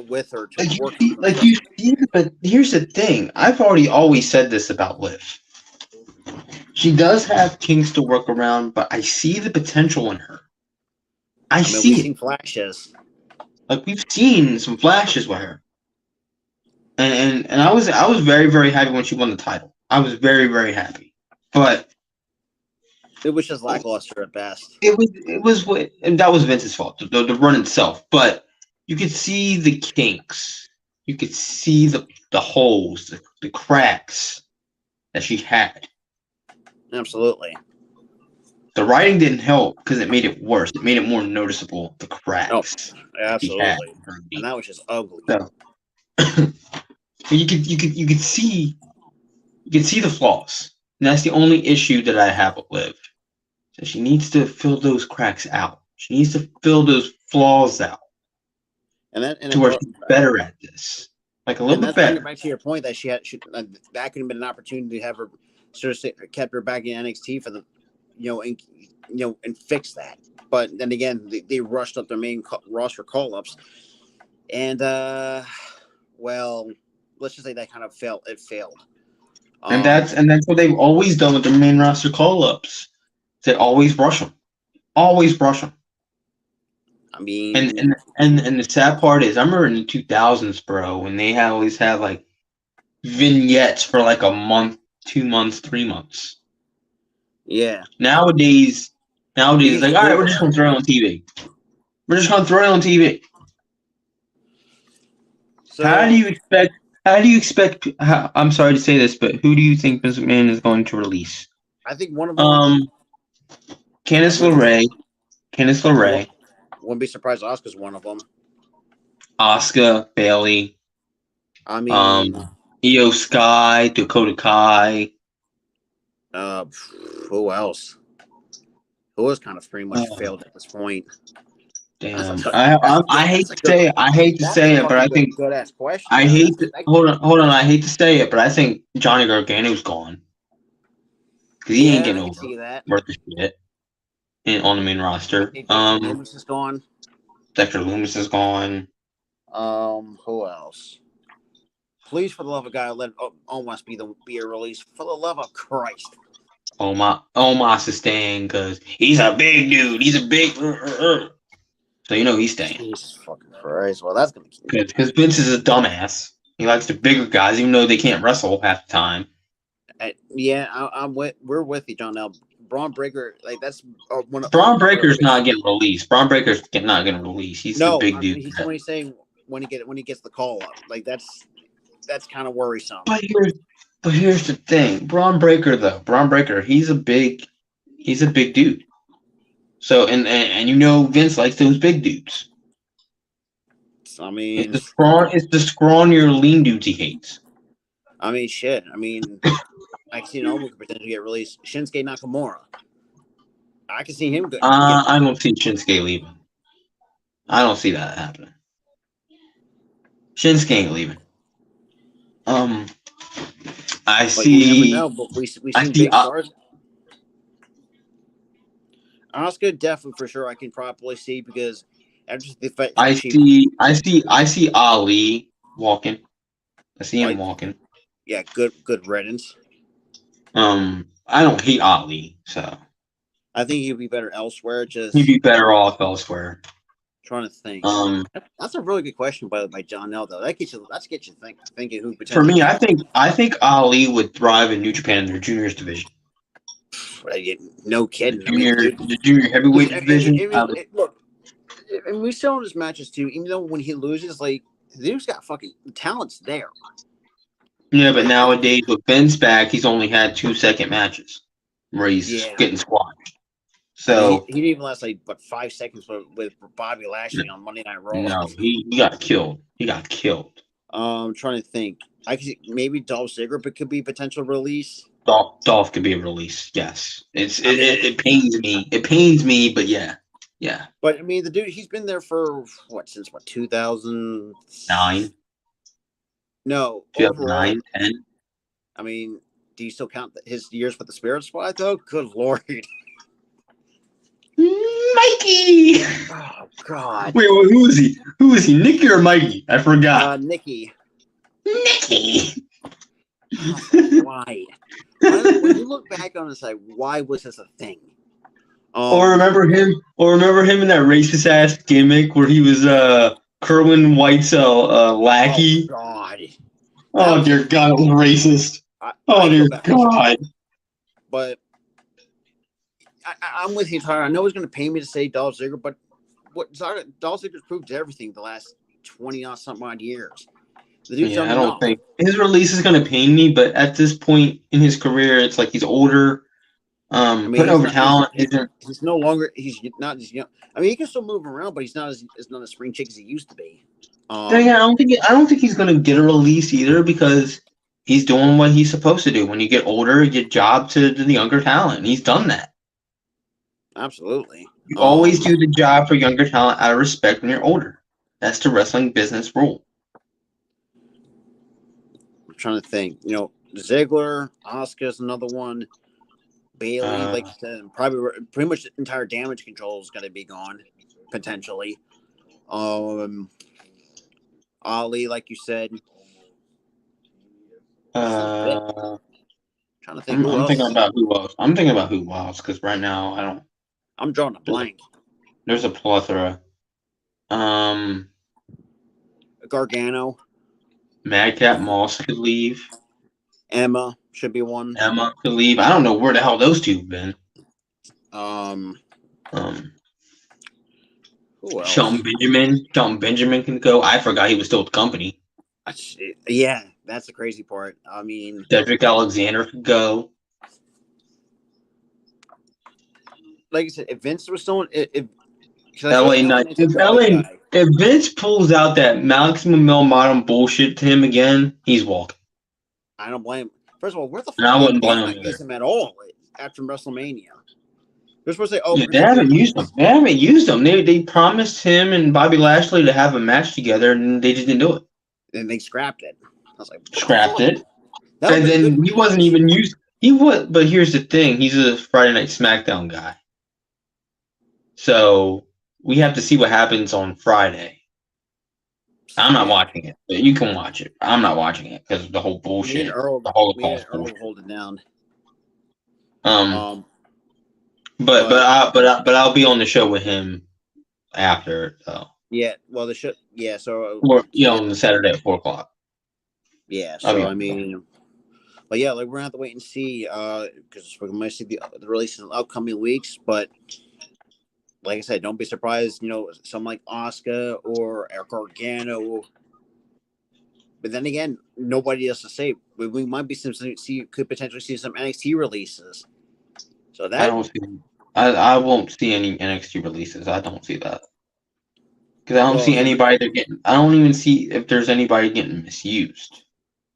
with her to work on her. But here's the thing. I've already always said this about Liv. She does have kinks to work around, but I see the potential in her. I mean, we've see seen it. flashes. Like we've seen some flashes with her, and I was very very happy when she won the title. I was very very happy, but It was just lackluster at best. and that was Vince's fault, the run itself. But you could see the kinks, you could see the holes, the cracks that she had. Absolutely. The writing didn't help because it made it worse. It made it more noticeable. The Oh, cracks she had. absolutely. And that was just ugly. So you could see the flaws. And that's the only issue that I have with Liv. So she needs to fill those cracks out. She needs to fill those flaws out to where she's better at this. Like a little bit better. Bringing back to your point that that could have been an opportunity to have her sort of kept her back in NXT for the, and fix that. But then again, they rushed up their main roster call ups, and well, let's just say that kind of failed. It failed. And that's what they've always done with their main roster call ups. They always rush them. Always rush them. I mean, and the sad part is, I remember in the 2000s, bro, when they always had like vignettes for like a month, 2 months, 3 months. Yeah. Nowadays, like, all right, we're just gonna throw it on TV. We're just gonna throw it on TV. So, how do you expect? I'm sorry to say this, but who do you think Vince McMahon is going to release? I think one of them. Candice LeRae. Wouldn't be surprised. Asuka's one of them. Asuka, Bayley. I mean, Io Sky, Dakota Kai. Who else? Who has kind of pretty much failed at this point? Damn, I hate to say it. I hate to say it, but I think good ass question. I hate to hold on. I hate to say it, but I think Johnny Gargano's gone because he ain't getting over worth the shit on the main roster. Loomis is gone. Dexter Loomis is gone. Who else? Please, for the love of God, let Omos be a release. For the love of Christ. Omos is staying because he's a big dude. He's a big. So he's staying. Jesus fucking Christ. Well, that's gonna keep. Because Vince is a dumbass. He likes the bigger guys, even though they can't wrestle half the time. We're with you, John. Now, Braun Breaker, like that's one. Braun Breaker's not getting released. Braun Breaker's not getting released. He's the big dude. He's only saying when he gets the call up. Like that's kind of worrisome. But here's the thing, Braun Breaker, he's a big dude. So and Vince likes those big dudes. I mean, it's the scrawnier, lean dudes he hates. I mean, shit. I mean, I can see Nomu could potentially get released. Shinsuke Nakamura, I can see him. I don't see Shinsuke leaving. I don't see that happening. Shinsuke ain't leaving. I see. Never know, but we see big stars. Asuka definitely for sure. I can probably see because I see Ali walking. I see him walking. Yeah, good riddance. I don't hate Ali, so I think he'd be better elsewhere. He'd be better off elsewhere. Trying to think. That's a really good question by John L. Though that gets you thinking who potentially. For me, I think Ali would thrive in New Japan in their juniors division. No kidding. The junior heavyweight division. Look, and we saw in his matches too. Even though when he loses, like the dude's got fucking talents there. Yeah, but nowadays with Ben's back, he's only had 2-second matches where he's getting squashed. So he didn't even last 5 seconds with Bobby Lashley on Monday Night Raw. No, he got killed. He got killed. Trying to think. I could see maybe Dolph Ziggler, but could be potential release. Dolph could be a release. Yes, I mean, it pains me. It pains me, but yeah. But I mean, the dude, he's been there for since 2000. 9, No, 2009, overall. 10. I mean, do you still count his years with the Spirit Squad though? Good lord. Mikey. Oh God. Wait, who is he? Who is he? Nikki or Mikey? I forgot. Nikki. Nikki. Why? When you look back on it, it's like, why was this a thing? Or remember him in that racist ass gimmick where he was Kerwin White's lackey. Oh God. Oh dear God, it was racist. Dear God. But I'm with you, Tyler. I know he's going to pay me to say Dolph Ziggler, but Dolph Ziggler's proved everything the last 20-something odd years. The dude's done I don't think his release is going to pain me, but at this point in his career, it's like he's older. Putting over talent isn't. He's no longer. He's not as young. I mean, he can still move around, but he's not as not a spring chick as he used to be. I don't think he's going to get a release either because he's doing what he's supposed to do. When you get older, you get job to the younger talent. And he's done that. Absolutely. You always do the job for younger talent out of respect when you're older. That's the wrestling business rule. I'm trying to think. You know, Ziggler, Asuka's another one. Bailey, like you said, probably pretty much the entire Damage Control is going to be gone potentially. Ali, like you said. Trying to think. I'm thinking about who else. I'm thinking about who else because right now I don't. I'm drawing a blank. There's a plethora. Gargano. Madcap Moss could leave. Emma should be one. Emma could leave. I don't know where the hell those two have been. Who else? Shelton Benjamin can go. I forgot he was still with the company. Yeah, that's the crazy part. I mean, Cedric Alexander could go. Like I said, if Vince was still if Vince pulls out that maximum male modern bullshit to him again, he's walking. I don't blame him. First of all, where the fuck I wouldn't blame him use him at all after WrestleMania? They're supposed to say, they haven't used him. They haven't used him. They promised him and Bobby Lashley to have a match together, and they just didn't do it. And they scrapped it. I was like, scrapped it. And then he wasn't even used. He was, but here's the thing: he's a Friday Night SmackDown guy. So we have to see what happens on Friday. I'm not watching it. But you can watch it. I'm not watching it because of the whole bullshit. Earl hold it down. But I'll be on the show with him after. So. Yeah. Well, the show. Yeah. So. Or on the Saturday at 4:00. Yeah. So I mean. But yeah, like we're gonna have to wait and see because we might see the release in the upcoming weeks. But like I said, don't be surprised. You know, someone like Asuka or Gargano. But then again, nobody else to say. We might be could potentially see some NXT releases. So that I won't see any NXT releases. I don't see that because I don't see anybody they're getting. I don't even see if there's anybody getting misused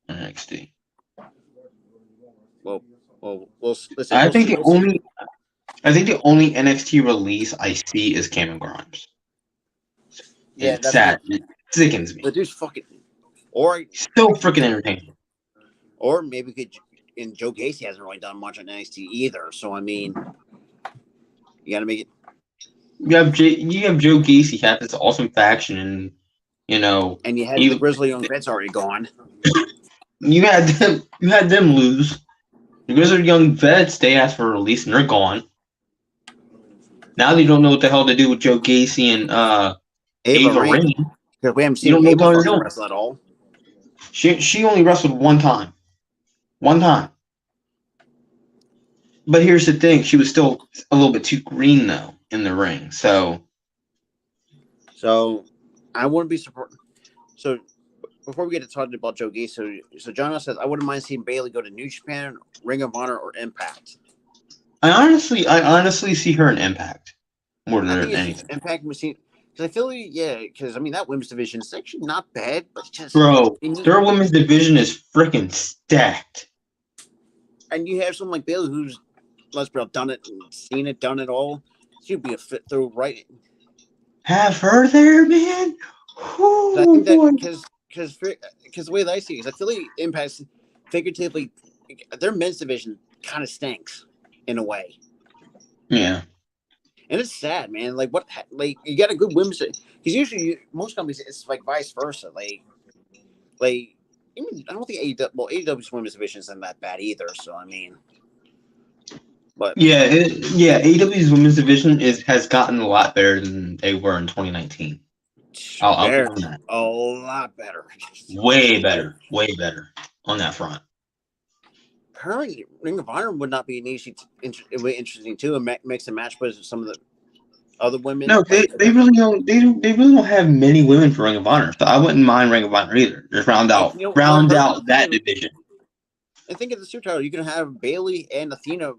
in NXT. Well, listen. I think the only NXT release I see is Cameron Grimes. Yeah, it's sad. It sickens me. The dude's fucking, or still freaking entertaining. Or maybe and Joe Gacy hasn't really done much on NXT either. So I mean, you got to make it. You have Joe Gacy have this awesome faction, and and you had the Grizzly Young Vets already gone. You had them lose. The Grizzly Young Vets, they asked for a release and they're gone. Now they don't know what the hell to do with Joe Gacy and Ava Raine. Because we haven't seen Ava wrestle at all. She only wrestled one time. One time. But here's the thing, she was still a little bit too green though in the ring. So I wouldn't be surprised. So before we get to talking about Joe Gacy, so John says I wouldn't mind seeing Bayley go to New Japan, Ring of Honor, or Impact. I honestly see her in Impact more than anything. Impact, we see Because I feel like, yeah, because I mean that women's division is actually not bad, but just Bro, their women's division is freaking stacked. And you have someone like Bayley who's, let's be real, done it and seen it, done it all. She'd be a fit through right. Have her there, man. I think that because the way that I see it is, I feel like Impact's figuratively, their men's division kind of stinks in a way. Yeah. And it's sad, man. Like you got a good women's, because usually most companies it's like vice versa. Like I don't think AEW's women's division isn't that bad either. So I mean, but AEW's women's division has gotten a lot better than they were in 2019. I'll give them that. A lot better. Way better on that front. Apparently, Ring of Honor would not be an easy, interesting too. And mix and match with some of the other women. No, they really don't. They really don't have many women for Ring of Honor, so I wouldn't mind Ring of Honor either. Just round out that division. I think at the super title, you can have Bayley and Athena,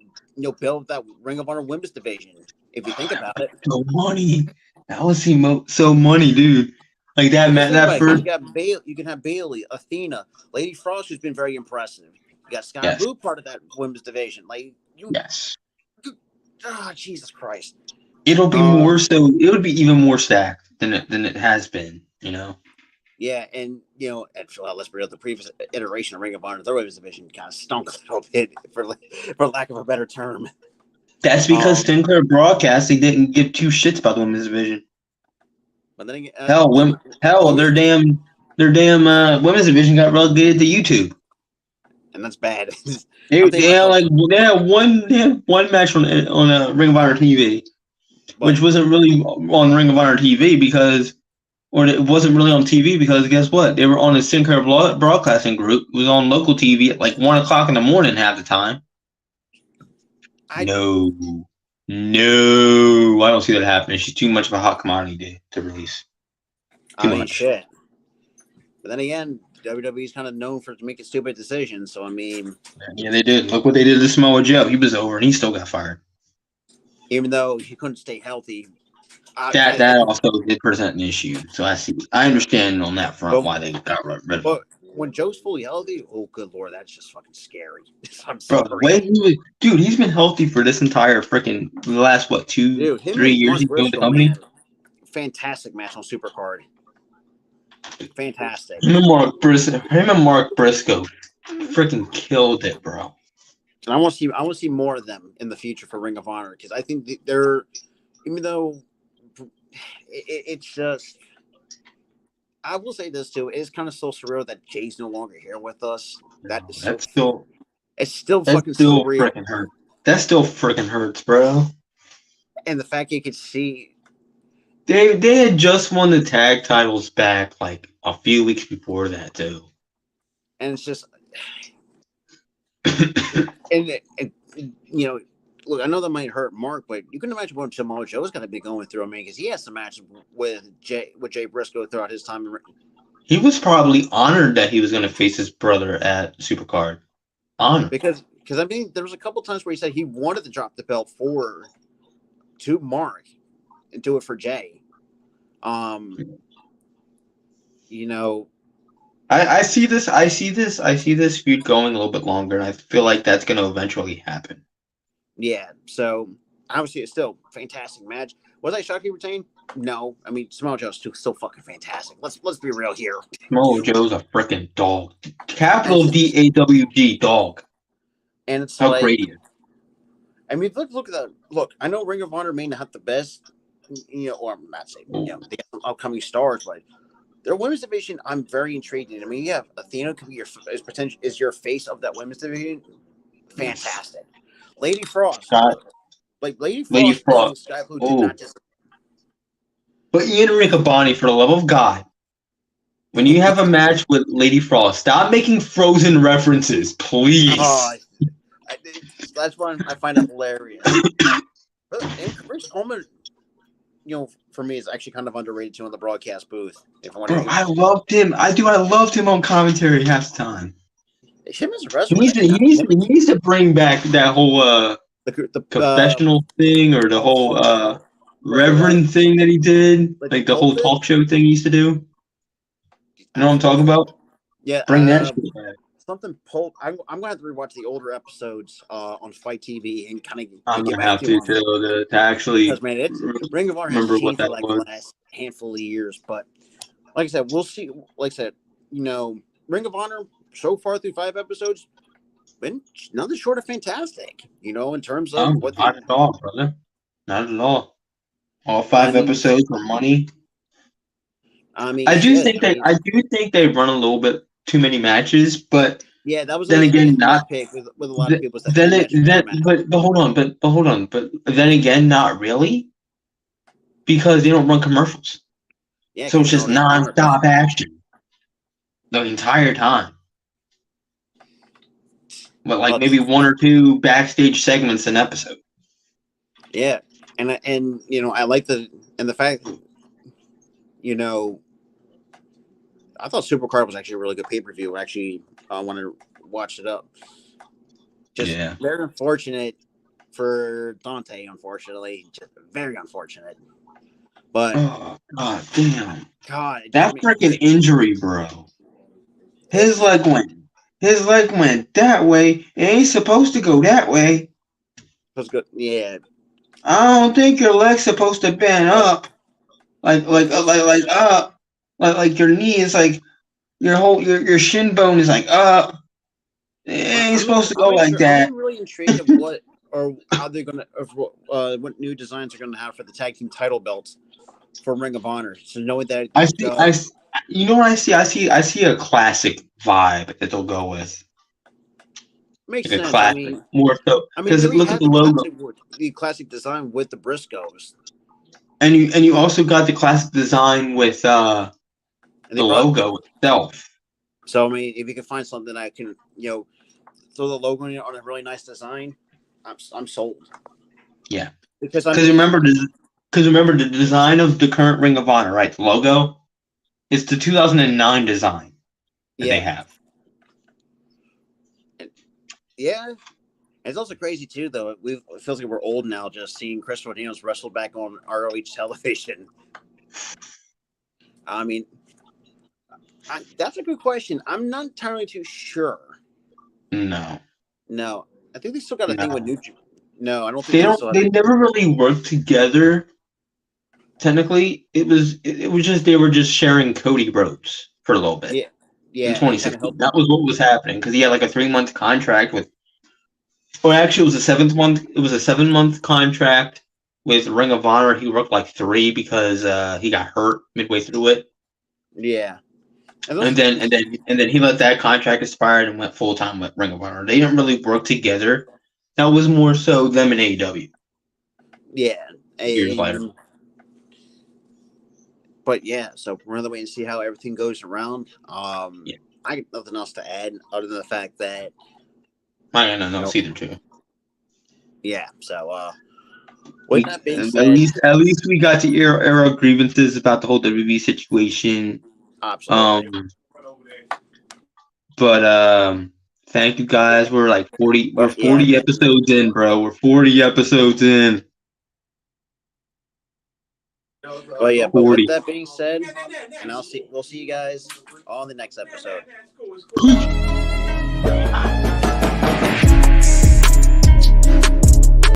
build that Ring of Honor women's division. If you think about it, so money. That would seem so money, dude. Like that, man. That first. You can have Bayley, Athena, Lady Frost, who's been very impressive. You got Sky Blue, part of that women's division. Yes. Oh, Jesus Christ. It'll be more so. It would be even more stacked than it has been. Yeah, and let's be real. The previous iteration of Ring of Honor, their women's division kind of stunk a little bit, for lack of a better term. That's because Sinclair Broadcast, they didn't give two shits about the women's division. But then again, their damn women's division got relegated to YouTube, and that's bad. they had one match on Ring of Honor TV, which wasn't really on Ring of Honor TV or it wasn't really on TV because guess what? They were on a Sinclair Broadcasting group. It was on local TV at like 1:00 in the morning half the time. No, I don't see that happening. She's too much of a hot commodity to release. Too much shit. But then again, WWE's kind of known for making stupid decisions. So I mean, yeah, they did. Look what they did to Samoa Joe. He was over, and he still got fired, even though he couldn't stay healthy. That also did present an issue. So I understand on that front why they got rid of him. When Joe's fully healthy, oh good Lord, that's just fucking scary. I'm sorry. Bro, the way he's been healthy for this entire freaking last 3 years he's been company. Fantastic match on Supercard. Fantastic. Him and Mark Briscoe freaking killed it, bro. And I want to see more of them in the future for Ring of Honor because I think they're, even though it's just. I will say this too. It's kind of so surreal that Jay's no longer here with us. It's still fucking surreal. Freaking hurt. That still freaking hurts, bro. And the fact you could see they had just won the tag titles back like a few weeks before that too. And it's just look, I know that might hurt Mark, but you can imagine what Samoa Joe's going to be going through. I mean, because he has some matches with Jay Briscoe throughout his time. He was probably honored that he was going to face his brother at Supercard. Honored. Because I mean, there was a couple times where he said he wanted to drop the belt to Mark and do it for Jay. I see this feud going a little bit longer, and I feel like that's going to eventually happen. Yeah, so obviously it's still a fantastic match. Was I shocked he retained? No. I mean, Samoa Joe's still fucking fantastic. Let's be real here. Samoa Joe's a freaking dog. Capital DAWG dog. And it's how great he is. I mean, look at that. Look, I know Ring of Honor may not have the best, or I'm not saying, they have some upcoming stars, but their women's division, I'm very intrigued in. I mean, yeah, Athena could be is your face of that women's division. Fantastic. Lady Frost. Lady Frost. Sky Blue did not just. But Ian Riccaboni, for the love of God, when you have a match with Lady Frost, stop making Frozen references, please. That's one I find it hilarious. And Chris Coleman, for me, is actually kind of underrated too on the broadcast booth. I loved him. I loved him on commentary half the time. Him as a wrestler. He needs to bring back that whole the confessional thing or the whole reverend thing that he did, like the whole pulpit? talk show thing he used to do. You know what I'm talking about? Yeah. Bring that shit back. Something pulp. I'm gonna have to rewatch the older episodes on Fight TV and kind of I'm get gonna back have to you to on that. too to actually Because man, Ring of Honor has remember what changed for that like was. the last handful of years. But like I said, we'll see. Like I said, Ring of Honor so far through 5 episodes been nothing short of fantastic. In terms of No, what not at all, brother. Not at all. All I 5 mean, episodes were money. I mean, I do shit. think they run a little bit too many matches, but Yeah, that was then always a again, big not nitpick with a lot of people. Is that then 3 it match then format? but hold on, but then again, not really, because they don't run commercials, Yeah, so it's because just non-stop action the entire time. But like maybe 1 or 2 backstage segments an episode. Yeah, and I like the fact I thought Supercard was actually a really good pay-per-view. Actually, I want to watch it up. Just very unfortunate for Dante, unfortunately. Just very unfortunate. But oh god damn. God, That freaking injury, bro. His leg went that way. It ain't supposed to go that way. was good. Yeah. I don't think your leg's supposed to bend up. Like up. Like your knee is like your shin bone is like up. It ain't supposed to go like that. I'm really intrigued of what or how they're gonna what new designs are gonna have for the tag team title belts for Ring of Honor. So knowing that you know what I see? I see a classic vibe that they'll go with. Makes like sense. A classic, more so because look at the logo. The classic design with the Briscoes, and you also got the classic design with the logo itself. So I mean, if you can find something that can throw the logo on a really nice design, I'm sold. Yeah, because remember the design of the current Ring of Honor, right? The logo is the 2009 design that they have. Yeah, it's also crazy too, though. It feels like we're old now, just seeing Chris Rodino's wrestle back on ROH television. I mean, that's a good question. I'm not entirely too sure. No, I think they still got a thing with New. No, I don't think they don't. They never really worked together. Technically, it was just they were just sharing Cody Rhodes for a little bit. Yeah, in 2016. That was what was happening because he had like a 3-month contract with. Or actually, it was a 7 month. It was a 7-month contract with Ring of Honor. He worked like 3 because he got hurt midway through it. Yeah, and then he let that contract expire and went full time with Ring of Honor. They didn't really work together. That was more so them and AEW. Yeah, years later. But yeah, so we're gonna wait and see how everything goes around. I got nothing else to add other than the fact that I got nothing else either too. Yeah, so with that being said, at least we got to air our grievances about the whole WWE situation. Absolutely. But thank you guys. We're like 40. We're 40 episodes in, bro. We're 40 episodes in. Well, yeah, but with that being said, and we'll see you guys on the next episode.